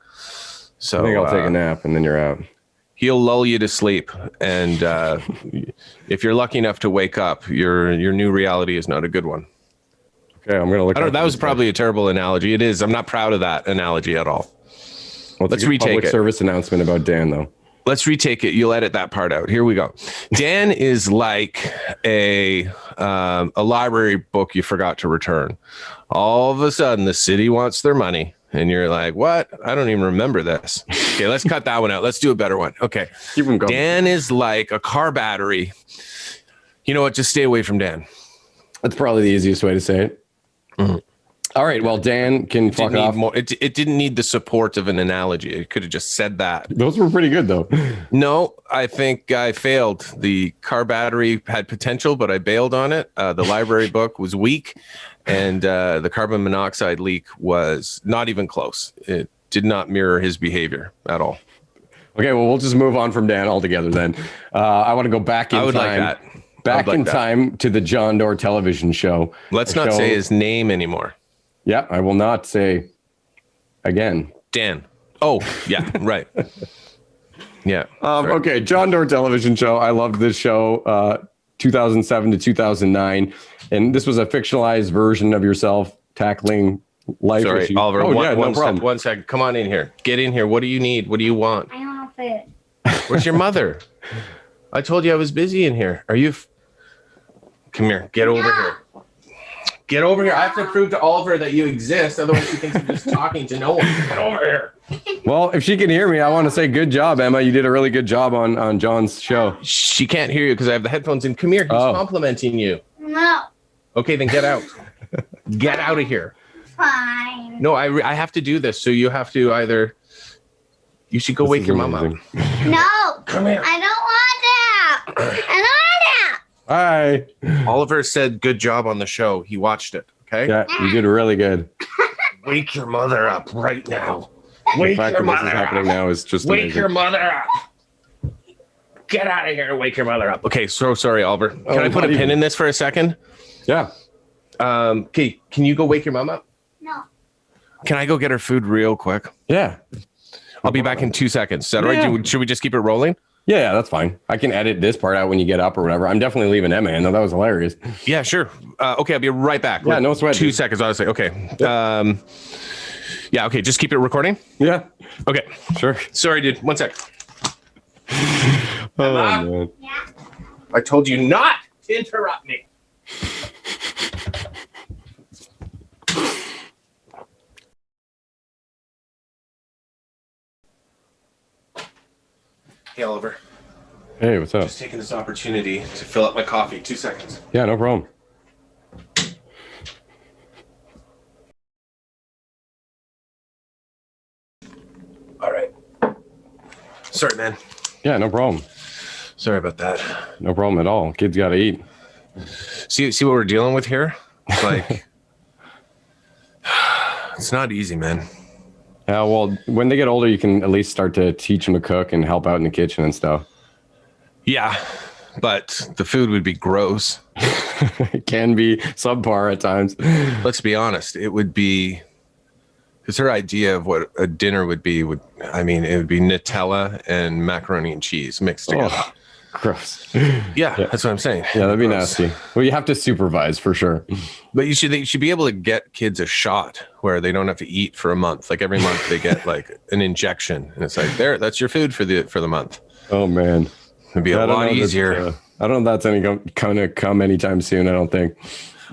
So I think I'll take a nap and then you're out. He'll lull you to sleep, and if you're lucky enough to wake up, your new reality is not a good one. Okay, I'm gonna look. That was probably a terrible analogy. It is. I'm not proud of that analogy at all. Let's retake public service announcement about Dan, though. Let's retake it. You'll edit that part out. Here we go. Dan is like a library book you forgot to return. All of a sudden, the city wants their money. And you're like, what? I don't even remember this. Okay, let's cut that one out. Let's do a better one. Okay. Keep him going. Dan is like a car battery. You know what? Just stay away from Dan. That's probably the easiest way to say it. Mm-hmm. All right. Well, Dan can fuck off. It didn't need the support of an analogy. It could have just said that. Those were pretty good, though. No, I think I failed. The car battery had potential, but I bailed on it. The library book was weak. And the carbon monoxide leak was not even close. It did not mirror his behavior at all. Okay, well, we'll just move on from Dan altogether then. I want to go back in time. I would like that. Back in time to the Jon Dore Television Show. Let's not say his name anymore. Yeah, I will not say again. Dan. Oh, yeah, right. Yeah. Okay, Jon Dore Television Show. I loved this show, 2007 to 2009. And this was a fictionalized version of yourself tackling life issues. Sorry, Oliver, one second. Come on in here. Get in here. What do you need? What do you want? I want food. Where's your mother? I told you I was busy in here. Are you... Come here. Get over here. Get over here. I have to prove to Oliver that you exist. Otherwise, she thinks I'm just talking to no one. Get over here. Well, if she can hear me, I want to say good job, Emma. You did a really good job on John's show. She can't hear you because I have the headphones in. Come here. He's complimenting you. No. Okay, then get out. Get out of here. Fine. No, I have to do this. So you have to either... You should go wake your mom up. No. Come here. I don't want that. I don't want that. Hi. Oliver said good job on the show. He watched it. Okay? Yeah, you did really good. Wake your mother up right now. The fact that this is happening now is just amazing. Wake your mother up. Get out of here and wake your mother up. Okay, so sorry, Oliver. Can I put a pin in this for a second? Yeah. Okay, can you go wake your mom up? No. Can I go get her food real quick? Yeah. I'll be back in 2 seconds. Is that all right? Yeah. Should we just keep it rolling? Yeah, that's fine. I can edit this part out when you get up or whatever. I'm definitely leaving Emma in, though. That was hilarious. Yeah, sure. Okay, I'll be right back. Yeah, no sweat. 2 seconds, honestly. Okay. Yeah, okay, just keep it recording. Yeah, Okay. sure. Sorry, dude. 1 sec. Oh, man. Yeah. I told you not to interrupt me. Hey, Oliver. Hey, what's up? Just taking this opportunity to fill up my coffee. 2 seconds. Yeah, no problem. All right. Sorry, man. Yeah, no problem. Sorry about that. No problem at all. Kids got to eat. See what we're dealing with here? Like, it's not easy, man. Yeah, well, when they get older, you can at least start to teach them to cook and help out in the kitchen and stuff. Yeah, but the food would be gross. It can be subpar at times. Let's be honest. It would be, because her idea of what a dinner would be it would be Nutella and macaroni and cheese mixed together. Oh, gross. Yeah, that's what I'm saying. Yeah, that'd be Gross. nasty. Well, you have to supervise for sure. But you should be able to get kids a shot where they don't have to eat for a month. Like every month they get like an injection, and it's like that's your food for the month. Oh man, It'd be a lot easier. I don't know if that's gonna come anytime soon. I don't think.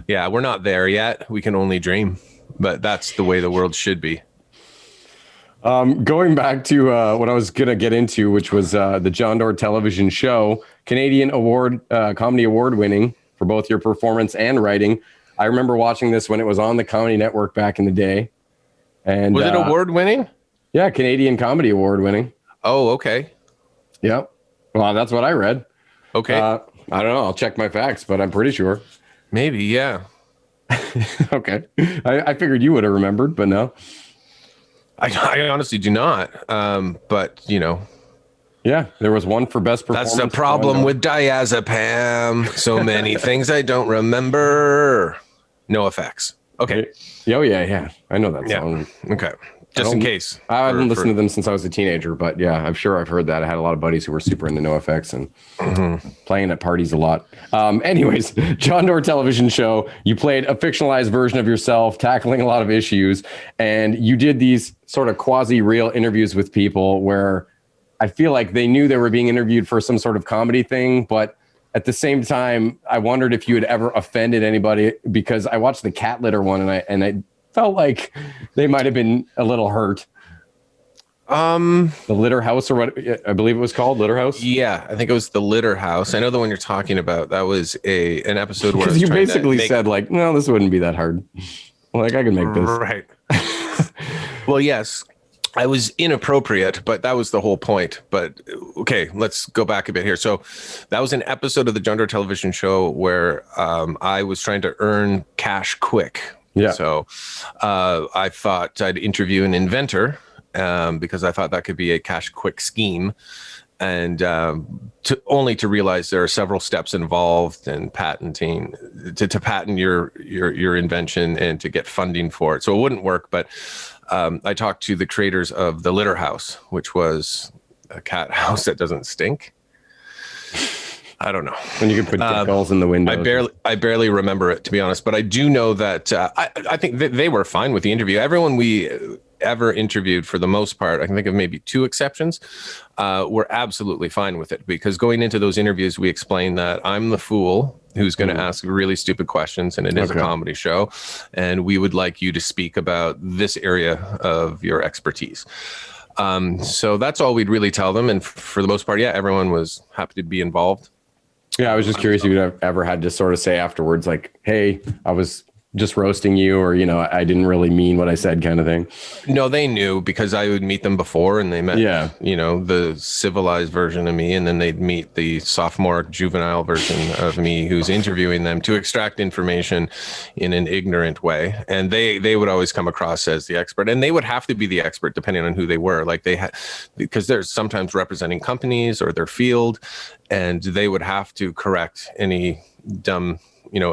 Yeah, we're not there yet. We can only dream, but that's the way the world should be. Going back to what I was gonna get into, which was the Jon Dore Television Show, Canadian Comedy Award winning for both your performance and writing. I remember watching this when it was on the Comedy Network back in the day. And Was it award winning? Yeah, Canadian Comedy Award winning. Oh, okay. Yep. Well, that's what I read. Okay. I don't know. I'll check my facts, but I'm pretty sure. Maybe, yeah. Okay. I figured you would have remembered, but no. I honestly do not. But Yeah, there was one for best performance. that's the problem with diazepam. So many things I don't remember. No effects. Okay. Oh, yeah. I know that Yeah. song. Okay. Just in case. I haven't listened to them since I was a teenager, but yeah, I'm sure I've heard that. I had a lot of buddies who were super into NoFX and playing at parties a lot. Anyways, Jon Dore Television Show, you played a fictionalized version of yourself, tackling a lot of issues, and you did these sort of quasi-real interviews with people where I feel like they knew they were being interviewed for some sort of comedy thing, but at the same time, I wondered if you had ever offended anybody, because I watched the cat litter one and I felt like they might have been a little hurt. The Litter House, or what I believe it was called, Litter House. Yeah, I think it was the Litter House. I know the one you're talking about. That was an episode where I Because was you trying to basically make- said like, no, this wouldn't be that hard. Like I could make this. Right. Well, yes, I was inappropriate, but that was the whole point. But okay, let's go back a bit here. So that was an episode of the Jon Dore Television Show where I was trying to earn cash quick. Yeah. So I thought I'd interview an inventor because I thought that could be a cash quick scheme. And only to realize there are several steps involved in patenting to patent your invention and to get funding for it. So it wouldn't work. But I talked to the creators of the Litter House, which was a cat house that doesn't stink. I don't know. When you could put geckos in the window. I barely remember it, to be honest. But I do know that I think they were fine with the interview. Everyone we ever interviewed, for the most part, I can think of maybe two exceptions, were absolutely fine with it, because going into those interviews, we explained that I'm the fool who's going to ask really stupid questions, and it is a comedy show, and we would like you to speak about this area of your expertise. So that's all we'd really tell them, and for the most part, yeah, everyone was happy to be involved. Yeah, I was just curious if you'd ever had to sort of say afterwards, like, hey, I was just roasting you, or, I didn't really mean what I said, kind of thing. No, they knew, because I would meet them before, and they met, the civilized version of me, and then they'd meet the sophomore juvenile version of me who's interviewing them to extract information in an ignorant way. And they would always come across as the expert, and they would have to be the expert depending on who they were. Like they had, because they're sometimes representing companies or their field, and they would have to correct any dumb,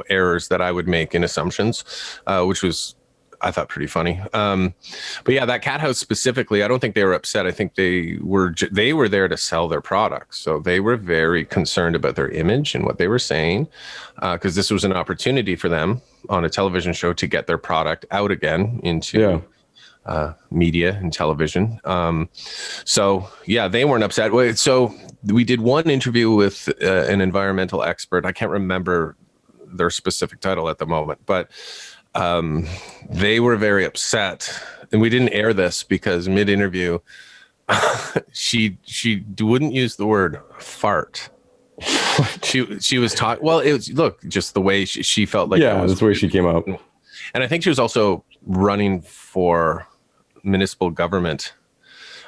errors that I would make in assumptions, which was, I thought, pretty funny. But yeah, that cat house specifically, I don't think they were upset. I think they were there to sell their products. So they were very concerned about their image and what they were saying, because this was an opportunity for them on a television show to get their product out again into media and television. So yeah, they weren't upset. So we did one interview with an environmental expert. I can't remember their specific title at the moment, but they were very upset, and we didn't air this because mid-interview, she wouldn't use the word fart. She was talking. Well, it was just the way she felt like. Yeah, that's the way she came out. And I think she was also running for municipal government.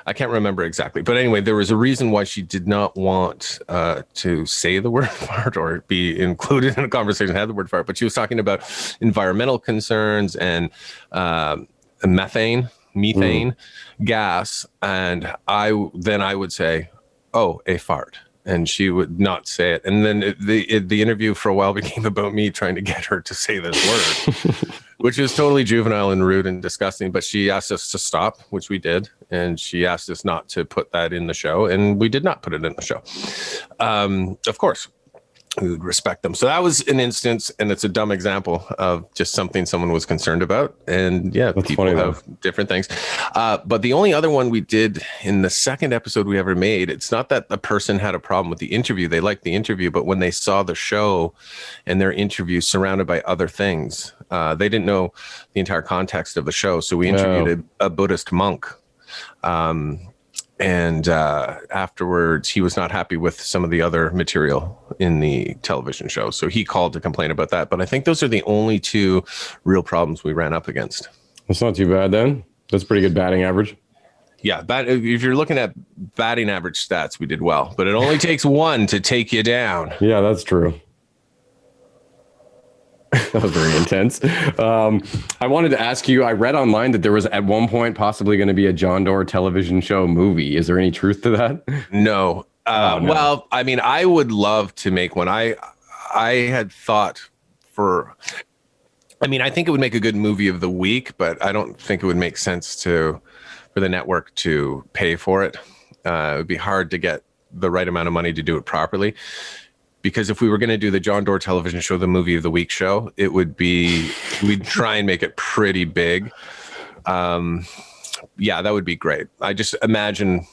I can't remember exactly, but anyway, there was a reason why she did not want to say the word fart or be included in a conversation that had the word fart. But she was talking about environmental concerns and methane gas, and I would say, "Oh, a fart," and she would not say it. And then the interview for a while became about me trying to get her to say this word. Which is totally juvenile and rude and disgusting. But she asked us to stop, which we did. And she asked us not to put that in the show. And we did not put it in the show. Of course, we would respect them. So that was an instance, and it's a dumb example of just something someone was concerned about. And yeah, that's people have different things. But the only other one we did in the second episode we ever made, it's not that the person had a problem with the interview. They liked the interview, but when they saw the show and their interview surrounded by other things, they didn't know the entire context of the show. So we interviewed a Buddhist monk. And afterwards, he was not happy with some of the other material in the television show. So he called to complain about that. But I think those are the only two real problems we ran up against. That's not too bad then. That's pretty good batting average. Yeah, if you're looking at batting average stats, we did well. But it only takes one to take you down. Yeah, that's true. That was very intense. I wanted to ask you, I read online that there was at one point possibly going to be a Jon Dore Television Show movie. Is there any truth to that? No. No. Well, I mean, I would love to make one. I had thought I think it would make a good movie of the week, but I don't think it would make sense for the network to pay for it. It would be hard to get the right amount of money to do it properly. Because if we were going to do the Jon Dore Television Show, the movie of the week show, we'd try and make it pretty big. Yeah, that would be great. I just imagine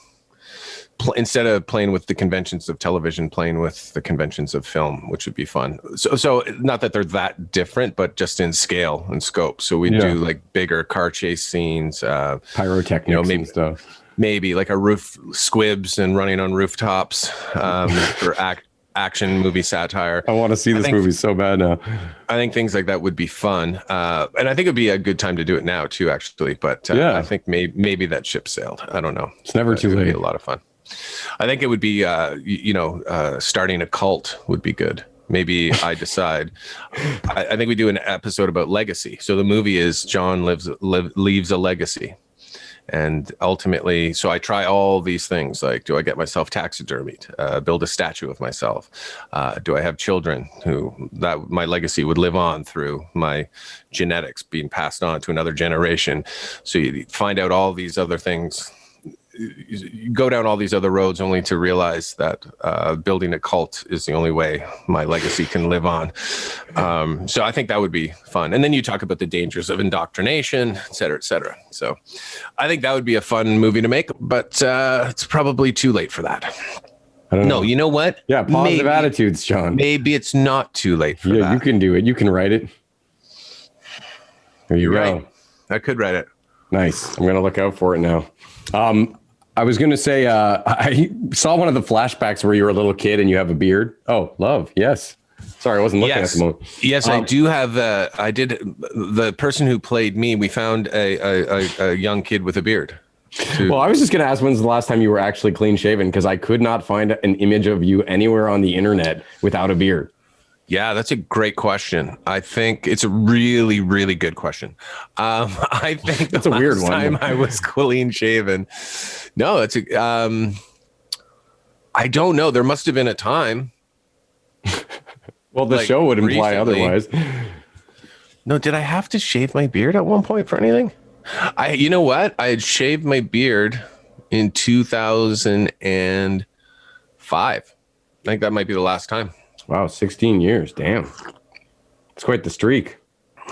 instead of playing with the conventions of television, playing with the conventions of film, which would be fun. So not that they're that different, but just in scale and scope. So we do like bigger car chase scenes, pyrotechnics and stuff. Maybe like a roof squibs and running on rooftops for action movie satire. I want to see this movie so bad now. I think things like that would be fun. And I think it'd be a good time to do it now too, actually. But I think maybe that ship sailed. I don't know. It's never too late. It'd be a lot of fun. I think it would be, starting a cult would be good. Maybe I decide. I think we do an episode about legacy. So the movie is John leaves a legacy. And ultimately, so I try all these things, like, do I get myself taxidermied, build a statue of myself? Do I have children that my legacy would live on through my genetics being passed on to another generation? So you find out all these other things. You go down all these other roads only to realize that building a cult is the only way my legacy can live on. So I think that would be fun. And then you talk about the dangers of indoctrination, et cetera, et cetera. So I think that would be a fun movie to make, but it's probably too late for that. I don't know. No, you know what? Yeah, positive attitudes, John. Maybe it's not too late for that. Yeah, you can do it. You can write it. There you go. Right. I could write it. Nice. I'm going to look out for it now. I was going to say, I saw one of the flashbacks where you were a little kid and you have a beard. Oh, love. Yes. Sorry, I wasn't looking at the moment. Yes, I do have. I did. The person who played me, we found a young kid with a beard. Well, I was just going to ask, when's the last time you were actually clean shaven? Because I could not find an image of you anywhere on the internet without a beard. Yeah, that's a great question. I think it's a really, really good question. I think that's a weird one. Time I was clean shaven. No, it's I don't know. There must have been a time. Well, the like, show would imply recently. otherwise. No, did I have to shave my beard at one point for anything? You know what? I had shaved my beard in 2005. I think that might be the last time. Wow, 16 years. Damn. It's quite the streak.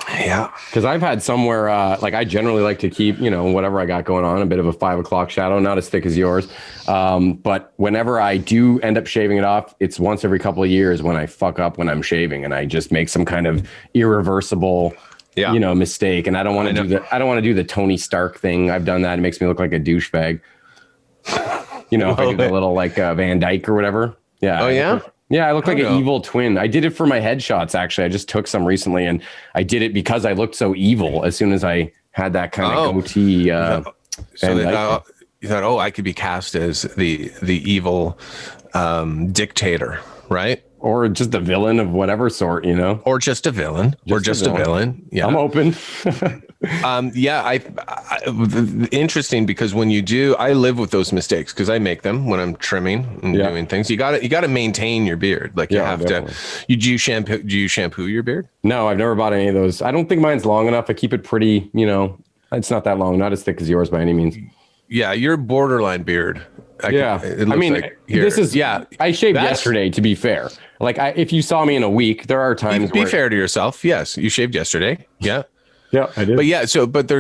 Yeah. Because I've had somewhere, like I generally like to keep, whatever I got going on, a bit of a 5 o'clock shadow, not as thick as yours. But whenever I do end up shaving it off, it's once every couple of years when I fuck up when I'm shaving and I just make some kind of irreversible, mistake. And I don't want to do the Tony Stark thing. I've done that. It makes me look like a douchebag. If I do the little like Van Dyke or whatever. Yeah. Oh, yeah? Yeah, I look like an evil twin. I did it for my headshots, actually. I just took some recently, and I did it because I looked so evil as soon as I had that kind of goatee. So you thought, I could be cast as the evil dictator, right? Or just a villain of whatever sort, Or just a villain. Just a villain. Yeah. I'm open. Interesting, because when you do, I live with those mistakes because I make them when I'm trimming and doing things. You got to maintain your beard. Like you have definitely. Do you shampoo your beard? No, I've never bought any of those. I don't think mine's long enough. I keep it pretty, it's not that long, not as thick as yours by any means. Yeah, you're borderline beard. I shaved yesterday, to be fair. Like if you saw me in a week, there are times be fair to yourself. Yes, you shaved yesterday. Yeah. Yeah, I did. But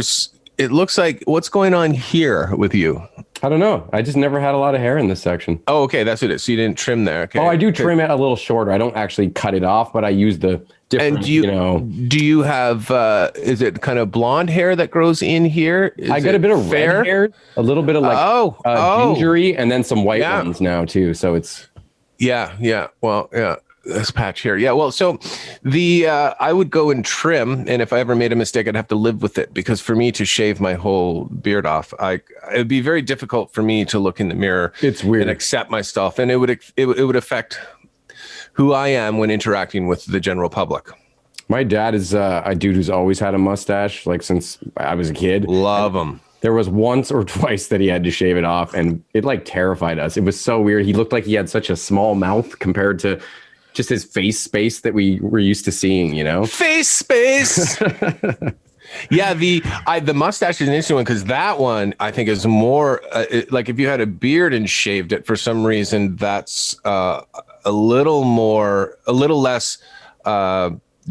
it looks like, what's going on here with you? I don't know. I just never had a lot of hair in this section. Oh, okay. That's what it is. So you didn't trim there. Okay. Oh, I do trim it a little shorter. I don't actually cut it off, but I use the different, And do you have, is it kind of blonde hair that grows in here? I got a bit of red hair, a little bit of like gingery, and then some white ones now too. So it's. Yeah. Well, yeah. This patch here. Yeah. Well, so I would go and trim, and if I ever made a mistake, I'd have to live with it, because for me to shave my whole beard off, it'd be very difficult for me to look in the mirror. It's weird. And accept myself. And it would affect who I am when interacting with the general public. My dad is a dude who's always had a mustache, like since I was a kid. Love him. There was once or twice that he had to shave it off, and it like terrified us. It was so weird. He looked like he had such a small mouth compared to just his face space that we were used to seeing, Face space. Yeah, the mustache is an interesting one, because that one I think is more like if you had a beard and shaved it for some reason, that's a little less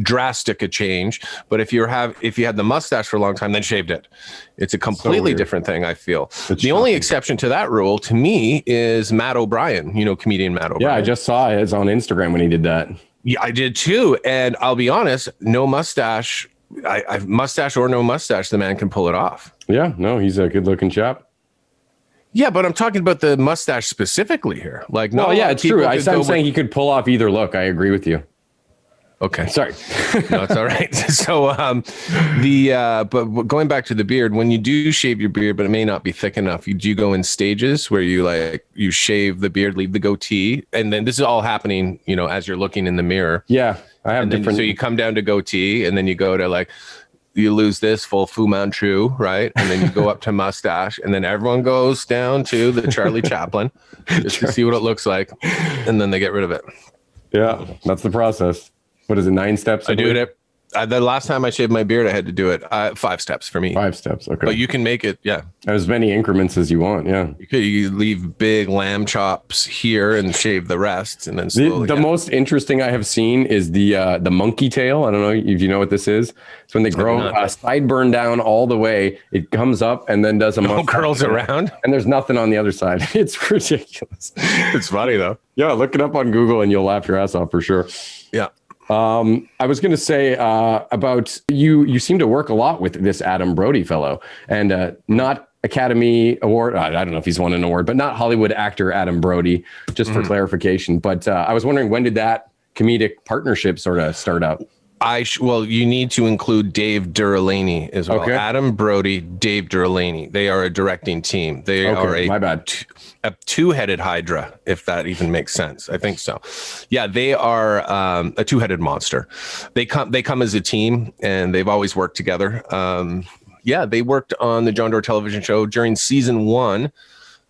drastic a change. But if you had the mustache for a long time, then shaved it, it's a completely different thing. I feel the only exception to that rule to me is Matt O'Brien, comedian Matt O'Brien. Yeah, I just saw it on Instagram when he did that. Yeah, I did too. And I'll be honest, no mustache, I've mustache or no mustache, the man can pull it off. Yeah, no, he's a good looking chap. Yeah, but I'm talking about the mustache specifically here. Like, no, yeah, it's true. I'm saying he could pull off either look. I agree with you. Okay. Sorry. No, it's all right. So but going back to the beard, when you do shave your beard, but it may not be thick enough, do you go in stages where you shave the beard, leave the goatee, and then this is all happening, as you're looking in the mirror. Yeah, I have different. So you come down to goatee, and then you go to you lose this full Fu Manchu, right? And then you go up to mustache, and then everyone goes down to the Charlie Chaplin just to see what it looks like, and then they get rid of it. Yeah, that's the process. What is it, 9 steps? I do it. The last time I shaved my beard, I had to do it 5 steps for me. 5 steps, okay. But you can make it, as many increments as you want, yeah. You leave big lamb chops here and shave the rest, and then slowly. The most interesting I have seen is the monkey tail. I don't know if you know what this is. It's when they grow sideburn down all the way. It comes up and then does a curls around, and there's nothing on the other side. It's ridiculous. It's funny though. Yeah, look it up on Google and you'll laugh your ass off for sure. Yeah. I was going to say about you seem to work a lot with this Adam Brodie fellow, and not Academy Award. I don't know if he's won an award, but not Hollywood actor Adam Brodie, just for clarification. But I was wondering, when did that comedic partnership sort of start up? Well, you need to include Dave Derewlany as well. Okay. Adam Brodie, Dave Derewlany. They are a directing team. They are a two-headed hydra, if that even makes sense. I think so. Yeah, they are a two-headed monster. They come as a team, and they've always worked together. They worked on the Jon Dore Television Show during season 1.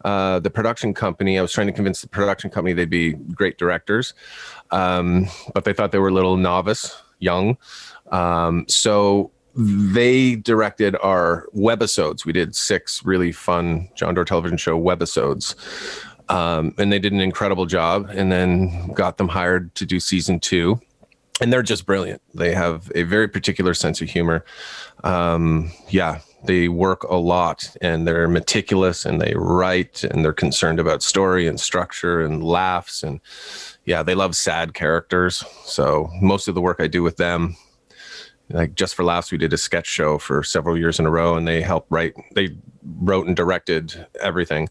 The production company, I was trying to convince the production company they'd be great directors. but they thought they were a little young. So they directed our webisodes. We did 6 really fun Jon Dore Television Show webisodes. And they did an incredible job, and then got them hired to do season 2. And they're just brilliant. They have a very particular sense of humor. They work a lot, and they're meticulous, and they write, and they're concerned about story and structure and laughs. And they love sad characters. So most of the work I do with them, like Just for Laughs, we did a sketch show for several years in a row, and they wrote and directed everything.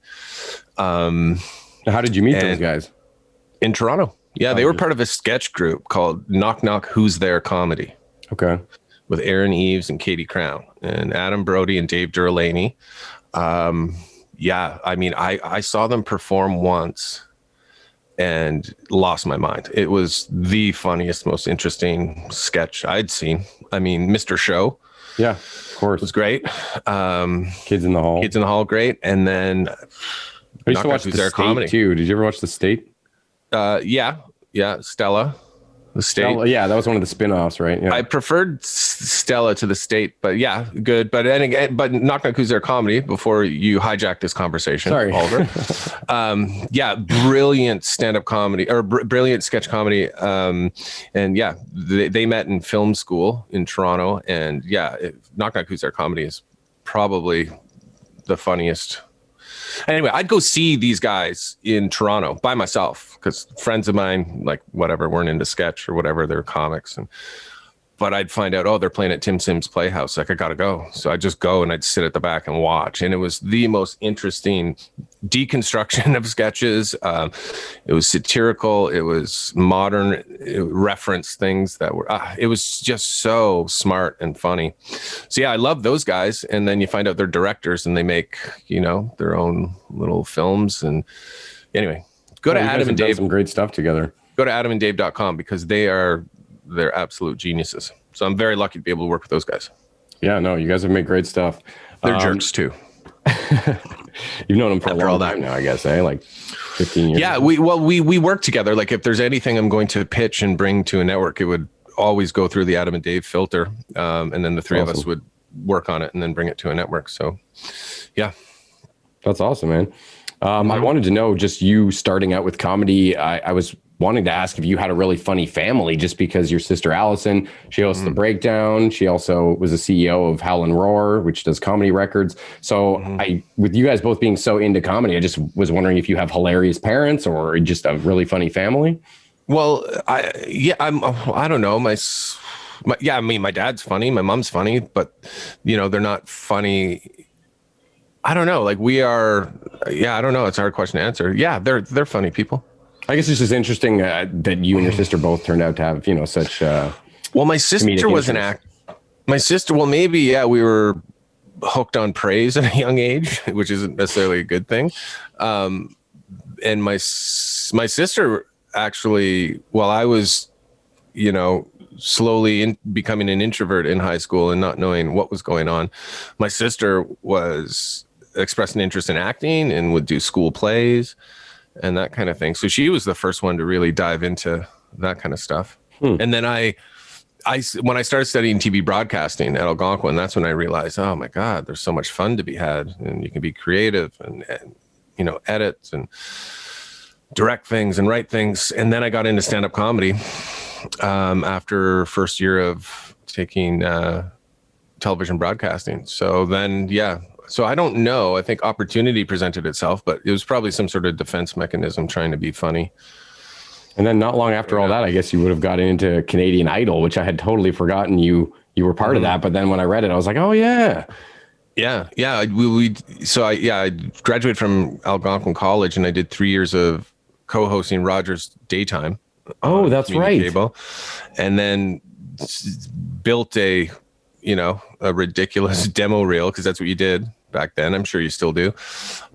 How did you meet those guys? In Toronto. Yeah, they were part of a sketch group called Knock Knock Who's There Comedy. Okay. With Aaron Eves and Katie Crown and Adam Brodie and Dave Derewlany. I saw them perform once and lost my mind. It was the funniest, most interesting sketch I'd seen. I mean, Mr. Show. Yeah, of course. Was great. Kids in the Hall. Great. And then I used to watch The State comedy too. Did you ever watch The State? Stella. The State. Stella, yeah, that was one of the spin-offs, right? Yeah. I preferred Stella to The State, but yeah, good. But Knock Knock Who's There Comedy, before you hijack this conversation. Sorry. Oliver. Brilliant stand-up comedy, or brilliant sketch comedy. They met in film school in Toronto, and Knock Knock Who's There Comedy is probably the funniest. Anyway, I'd go see these guys in Toronto by myself, because friends of mine, like whatever, weren't into sketch or whatever, they're comics. But I'd find out, they're playing at Tim Sims Playhouse. Like, I got to go. So I'd just go and I'd sit at the back and watch. And it was the most interesting deconstruction of sketches. It was satirical. It was modern. It referenced things that were, it was just so smart and funny. So I love those guys. And then you find out they're directors and they make, their own little films. And anyway, go to Adam and Dave. Some great stuff together. Go to AdamandDave.com, because they're absolute geniuses. So I'm very lucky to be able to work with those guys. Yeah, no, you guys have made great stuff. They're jerks too. You've known them for a long time now, I guess, like 15 years. Yeah, we work together. Like, if there's anything I'm going to pitch and bring to a network, it would always go through the Adam and Dave filter. And then the three of us would work on it and then bring it to a network. So, yeah. That's awesome, man. I wanted to know, just you starting out with comedy, I was wanting to ask if you had a really funny family, just because your sister Allison, she hosts The Breakdown. She also was a CEO of Howl and Roar, which does comedy records. So with you guys both being so into comedy, I just was wondering if you have hilarious parents or just a really funny family. Well, I don't know. My dad's funny. My mom's funny, but they're not funny. I don't know. Like, we are, I don't know. It's a hard question to answer. Yeah, they're funny people. I guess it's just interesting that you and your sister both turned out to have, such. Well, my sister was an act. My sister, well, maybe, we were hooked on praise at a young age, which isn't necessarily a good thing. And my sister actually, while I was, slowly becoming an introvert in high school and not knowing what was going on, my sister expressed an interest in acting and would do school plays and that kind of thing. So she was the first one to really dive into that kind of stuff. And then when I started studying TV broadcasting at Algonquin, that's when I realized, oh my God, there's so much fun to be had, and you can be creative and edit and direct things and write things. And then I got into stand-up comedy after first year of taking television broadcasting. So then, so I don't know. I think opportunity presented itself, but it was probably some sort of defense mechanism trying to be funny. And then not long after all that, I guess you would have gotten into Canadian Idol, which I had totally forgotten you were part of that. But then when I read it, I was like, oh yeah. Yeah. I graduated from Algonquin College, and I did 3 years of co-hosting Rogers Daytime. Oh, that's right. Cable, and then built a ridiculous demo reel, because that's what you did back then. I'm sure you still do.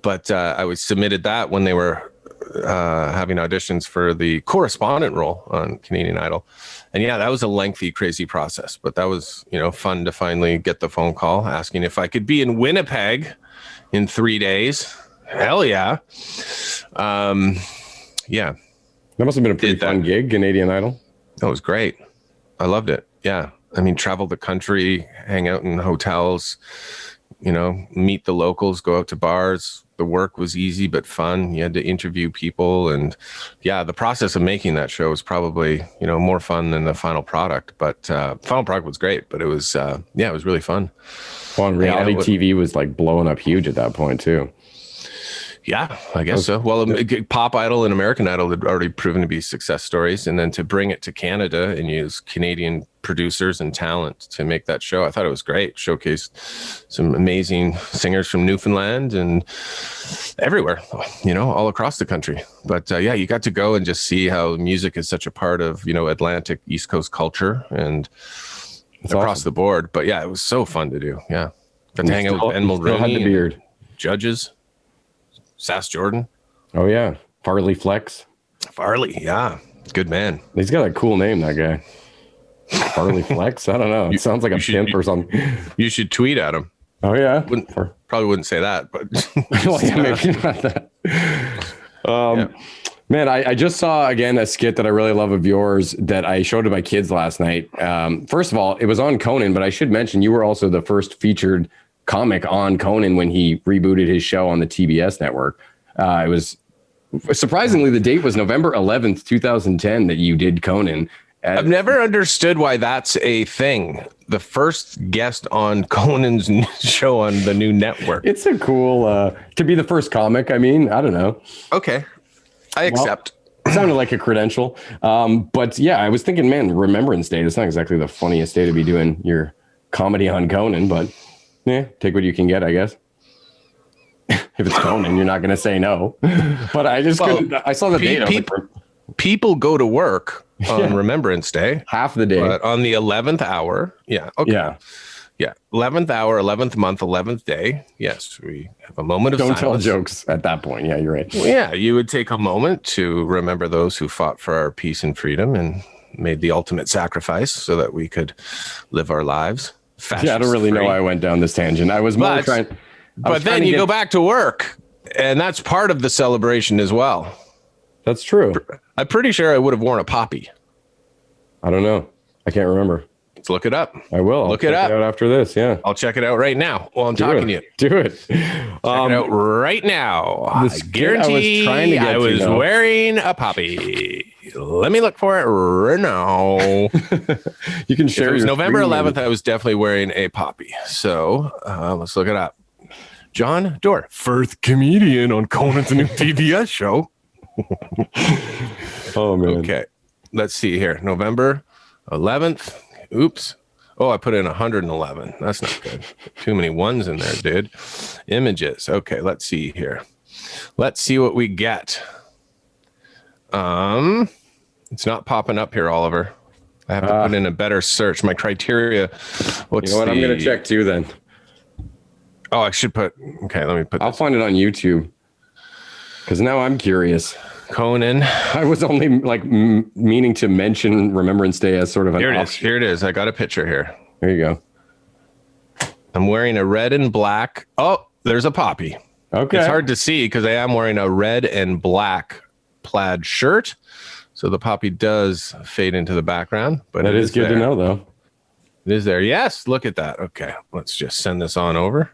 But I was submitted that when they were having auditions for the correspondent role on Canadian Idol. And that was a lengthy, crazy process. But that was, fun to finally get the phone call asking if I could be in Winnipeg in 3 days. Hell yeah. That must have been a pretty fun gig, Canadian Idol. That was great. I loved it. Yeah. I mean, travel the country, hang out in hotels, meet the locals, go out to bars. The work was easy but fun. You had to interview people, and the process of making that show was probably more fun than the final product. But final product was great. But it was it was really fun. Well, and reality TV was like blowing up huge at that point too. Yeah, I guess so. Well, Pop Idol and American Idol had already proven to be success stories. And then to bring it to Canada and use Canadian producers and talent to make that show, I thought it was great. Showcased some amazing singers from Newfoundland and everywhere, all across the country. But you got to go and just see how music is such a part of, Atlantic East Coast culture and across the board. But yeah, it was so fun to do. Yeah. Got to hang out with Ben Mulroney, judges. Sass Jordan. Oh, yeah. Farley Flex. Farley, yeah. Good man. He's got a cool name, that guy. Farley Flex? I don't know. It sounds like a pimp or something. You should tweet at him. Oh, yeah? Probably wouldn't say that, but... well, yeah, maybe not that. Man, I just saw, again, a skit that I really love of yours that I showed to my kids last night. First of all, it was on Conan, but I should mention you were also the first featured comic on Conan when he rebooted his show on the TBS network. It was surprisingly, the date was November 11th, 2010 that you did Conan. I've never understood why that's a thing. The first guest on Conan's show on the new network. It's a cool, to be the first comic. I mean, I don't know. Okay. I accept. Well, sounded like a credential. But yeah, I was thinking, man, Remembrance Day, it's not exactly the funniest day to be doing your comedy on Conan, but yeah, take what you can get, I guess. If it's Conan, you're not going to say no. But I just couldn't. I saw the date. People go to work on Remembrance Day. Half the day. But on the 11th hour. Yeah. Okay. Yeah. 11th hour, 11th month, 11th day. Yes, we have a moment of silence. Don't tell jokes at that point. Yeah, you're right. Well, yeah, you would take a moment to remember those who fought for our peace and freedom and made the ultimate sacrifice so that we could live our lives. Yeah, I don't really know why I went down this tangent. I was more trying. But then you go back to work, and that's part of the celebration as well. That's true. I'm pretty sure I would have worn a poppy. I don't know. I can't remember. Let's look it up. I will. Look it up after this. Yeah, I'll check it out right now while I'm talking to you. Do it. Check it out right now. I guarantee I was wearing a poppy. Let me look for it right now. You can share. It was November 11th. I was definitely wearing a poppy. So let's look it up. Jon Dore, first comedian on Conan's new TBS show. Oh man. Okay, let's see here. November 11th. Oops. Oh, I put in 111. That's not good. Too many ones in there, dude. Images. Okay, let's see here. Let's see what we get. It's not popping up here, Oliver. I have to put in a better search. My criteria. What's you know what? I'm going to check too then. Oh, I should put. Okay, let me put. I'll find it on YouTube because now I'm curious. Conan. I was only like meaning to mention Remembrance Day as sort of an Here it is. Here it is. I got a picture here. There you go. I'm wearing a red and black. Oh, there's a poppy. Okay. It's hard to see because I am wearing a red and black plaid shirt. So the poppy does fade into the background. But that is good to know, though. It is there. Yes. Look at that. Okay. Let's just send this on over.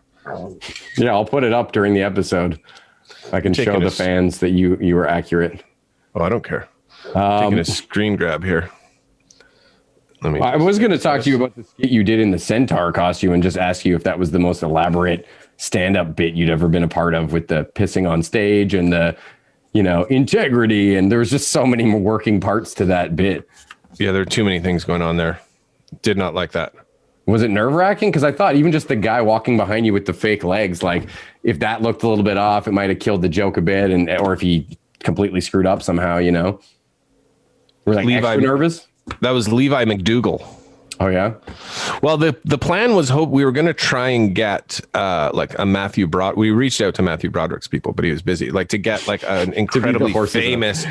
Yeah, I'll put it up during the episode. I can show the fans that you were accurate. Oh, I don't care. Taking a screen grab here. I was going to talk to you about the skit you did in the centaur costume and just ask you if that was the most elaborate stand-up bit you'd ever been a part of, with the pissing on stage and the, integrity. And there was just so many more working parts to that bit. Yeah, there are too many things going on there. Did not like that. Was it nerve-wracking? Because I thought even just the guy walking behind you with the fake legs, like if that looked a little bit off, it might have killed the joke a bit, or if he completely screwed up somehow, We're like extra nervous. That was Levi McDougall. Oh yeah. Well, the plan was we were going to try and get like a Matthew We reached out to Matthew Broderick's people, but he was busy. Like to get like an incredibly famous,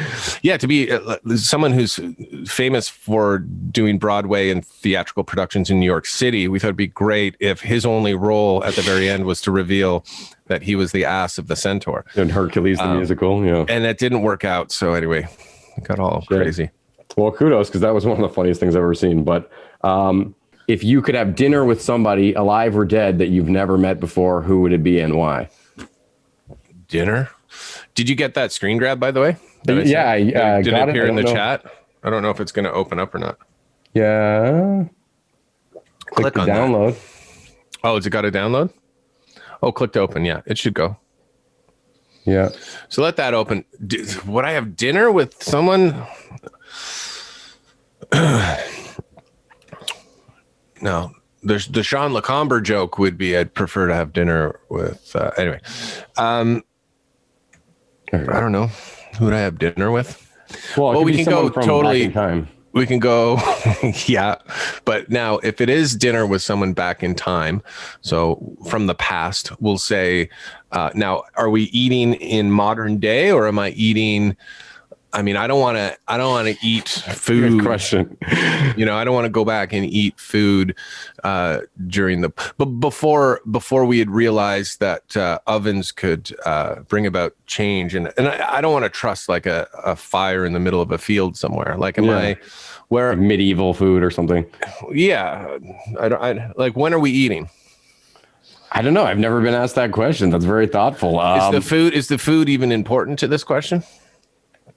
to be someone who's famous for doing Broadway and theatrical productions in New York City. We thought it'd be great if his only role at the very end was to reveal that he was the ass of the centaur. And Hercules the musical, yeah. And that didn't work out. So anyway, It got all Shit. crazy. Well, kudos, because that was one of the funniest things I've ever seen. But if you could have dinner with somebody, alive or dead, that you've never met before, who would it be and why? Dinner? Did you get that screen grab, by the way? Did Did it appear in the chat? I don't know if it's going to open up or not. Yeah. Click on download. That. Oh, has it got a download? Oh, click to open. Yeah, it should go. Yeah. So let that open. Would I have dinner with someone? No. There's the Sean Lacombe joke would be I'd prefer to have dinner with anyway. I don't know. Who would I have dinner with? Well, we can go totally back in time. We can go, yeah. But now, if it is dinner with someone back in time, so from the past, we'll say, now, are we eating in modern day, or am I eating? I mean, I don't want to eat food. Good question. I don't want to go back and eat food during but before we had realized that ovens could bring about change, and I don't want to trust like a fire in the middle of a field somewhere. Like, like medieval food or something? Yeah, I like. When are we eating? I don't know. I've never been asked that question. That's very thoughtful. Is the food even important to this question?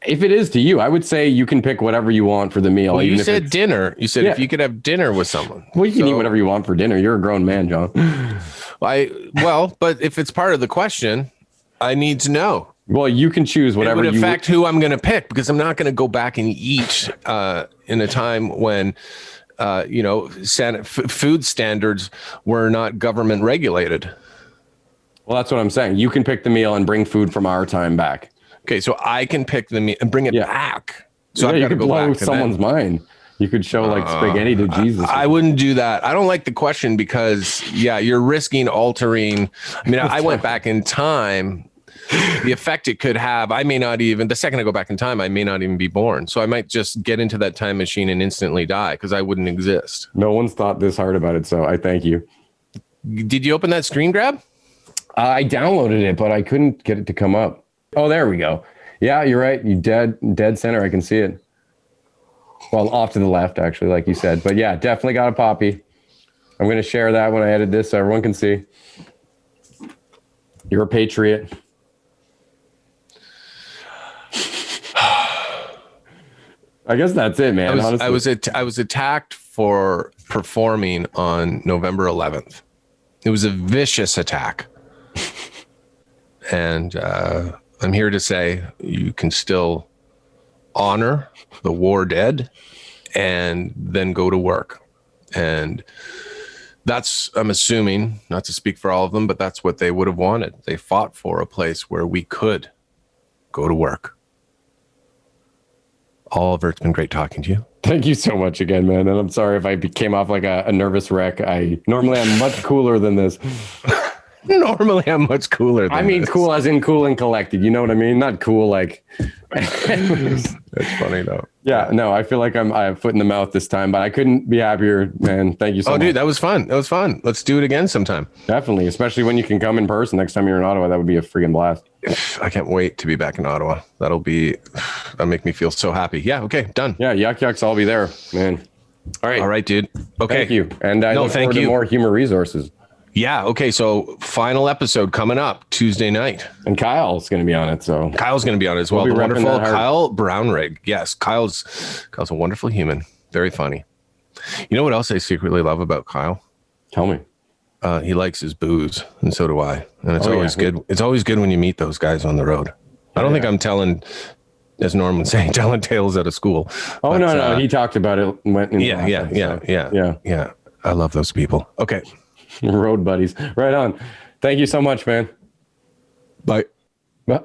If it is to you, I would say you can pick whatever you want for the meal. Well, you said dinner. You said if you could have dinner with someone. Well, you can eat whatever you want for dinner. You're a grown man, John. But if it's part of the question, I need to know. Well, you can choose whatever. It would affect who I'm going to pick, because I'm not going to go back and eat in a time when, food standards were not government regulated. Well, that's what I'm saying. You can pick the meal and bring food from our time back. Okay, so I can pick the meal and bring it back. So I've you got to could go blow back to someone's mind. You could show like spaghetti to Jesus. I wouldn't do that. I don't like the question because, you're risking altering. I mean, I went back in time. The effect it could have, I may not even, the second I go back in time, I may not even be born. So I might just get into that time machine and instantly die because I wouldn't exist. No one's thought this hard about it, so I thank you. Did you open that screen grab? I downloaded it, but I couldn't get it to come up. Oh, there we go. Yeah, you're right. You dead center. I can see it. Well, off to the left, actually, like you said. But yeah, definitely got a poppy. I'm going to share that when I edit this so everyone can see. You're a patriot. I guess that's it, man. I was attacked for performing on November 11th. It was a vicious attack. And I'm here to say you can still honor the war dead and then go to work. And that's, I'm assuming, not to speak for all of them, but that's what they would have wanted. They fought for a place where we could go to work. Oliver, it's been great talking to you. Thank you so much again, man. And I'm sorry if I came off like a nervous wreck. Normally I'm much cooler than this. Normally I'm much cooler than this. Cool as in cool and collected. You know what I mean? Not cool like... That's funny though. Yeah, no, I feel like I have foot in the mouth this time, but I couldn't be happier, man. Thank you so much. Oh, dude, that was fun. That was fun. Let's do it again sometime. Definitely, especially when you can come in person next time you're in Ottawa. That would be a freaking blast. I can't wait to be back in Ottawa. That'll make me feel so happy. Yeah, okay, done. Yeah, yucks, I'll be there, man. All right, dude. Okay. Thank you. And I look forward to more Humour Resources. Yeah, okay, so final episode coming up Tuesday night. And Kyle's going to be on it, so. Kyle's going to be on it as well. The wonderful Kyle Brownrigg. Yes, Kyle's a wonderful human. Very funny. You know what else I secretly love about Kyle? Tell me. He likes his booze, and so do I. And it's always good. It's always good when you meet those guys on the road. I don't think I'm telling, as Norm would say, telling tales out of school. Oh, but, no. He talked about it. Yeah. I love those people. Okay. Road buddies. Right on. Thank you so much, man. Bye. Bye.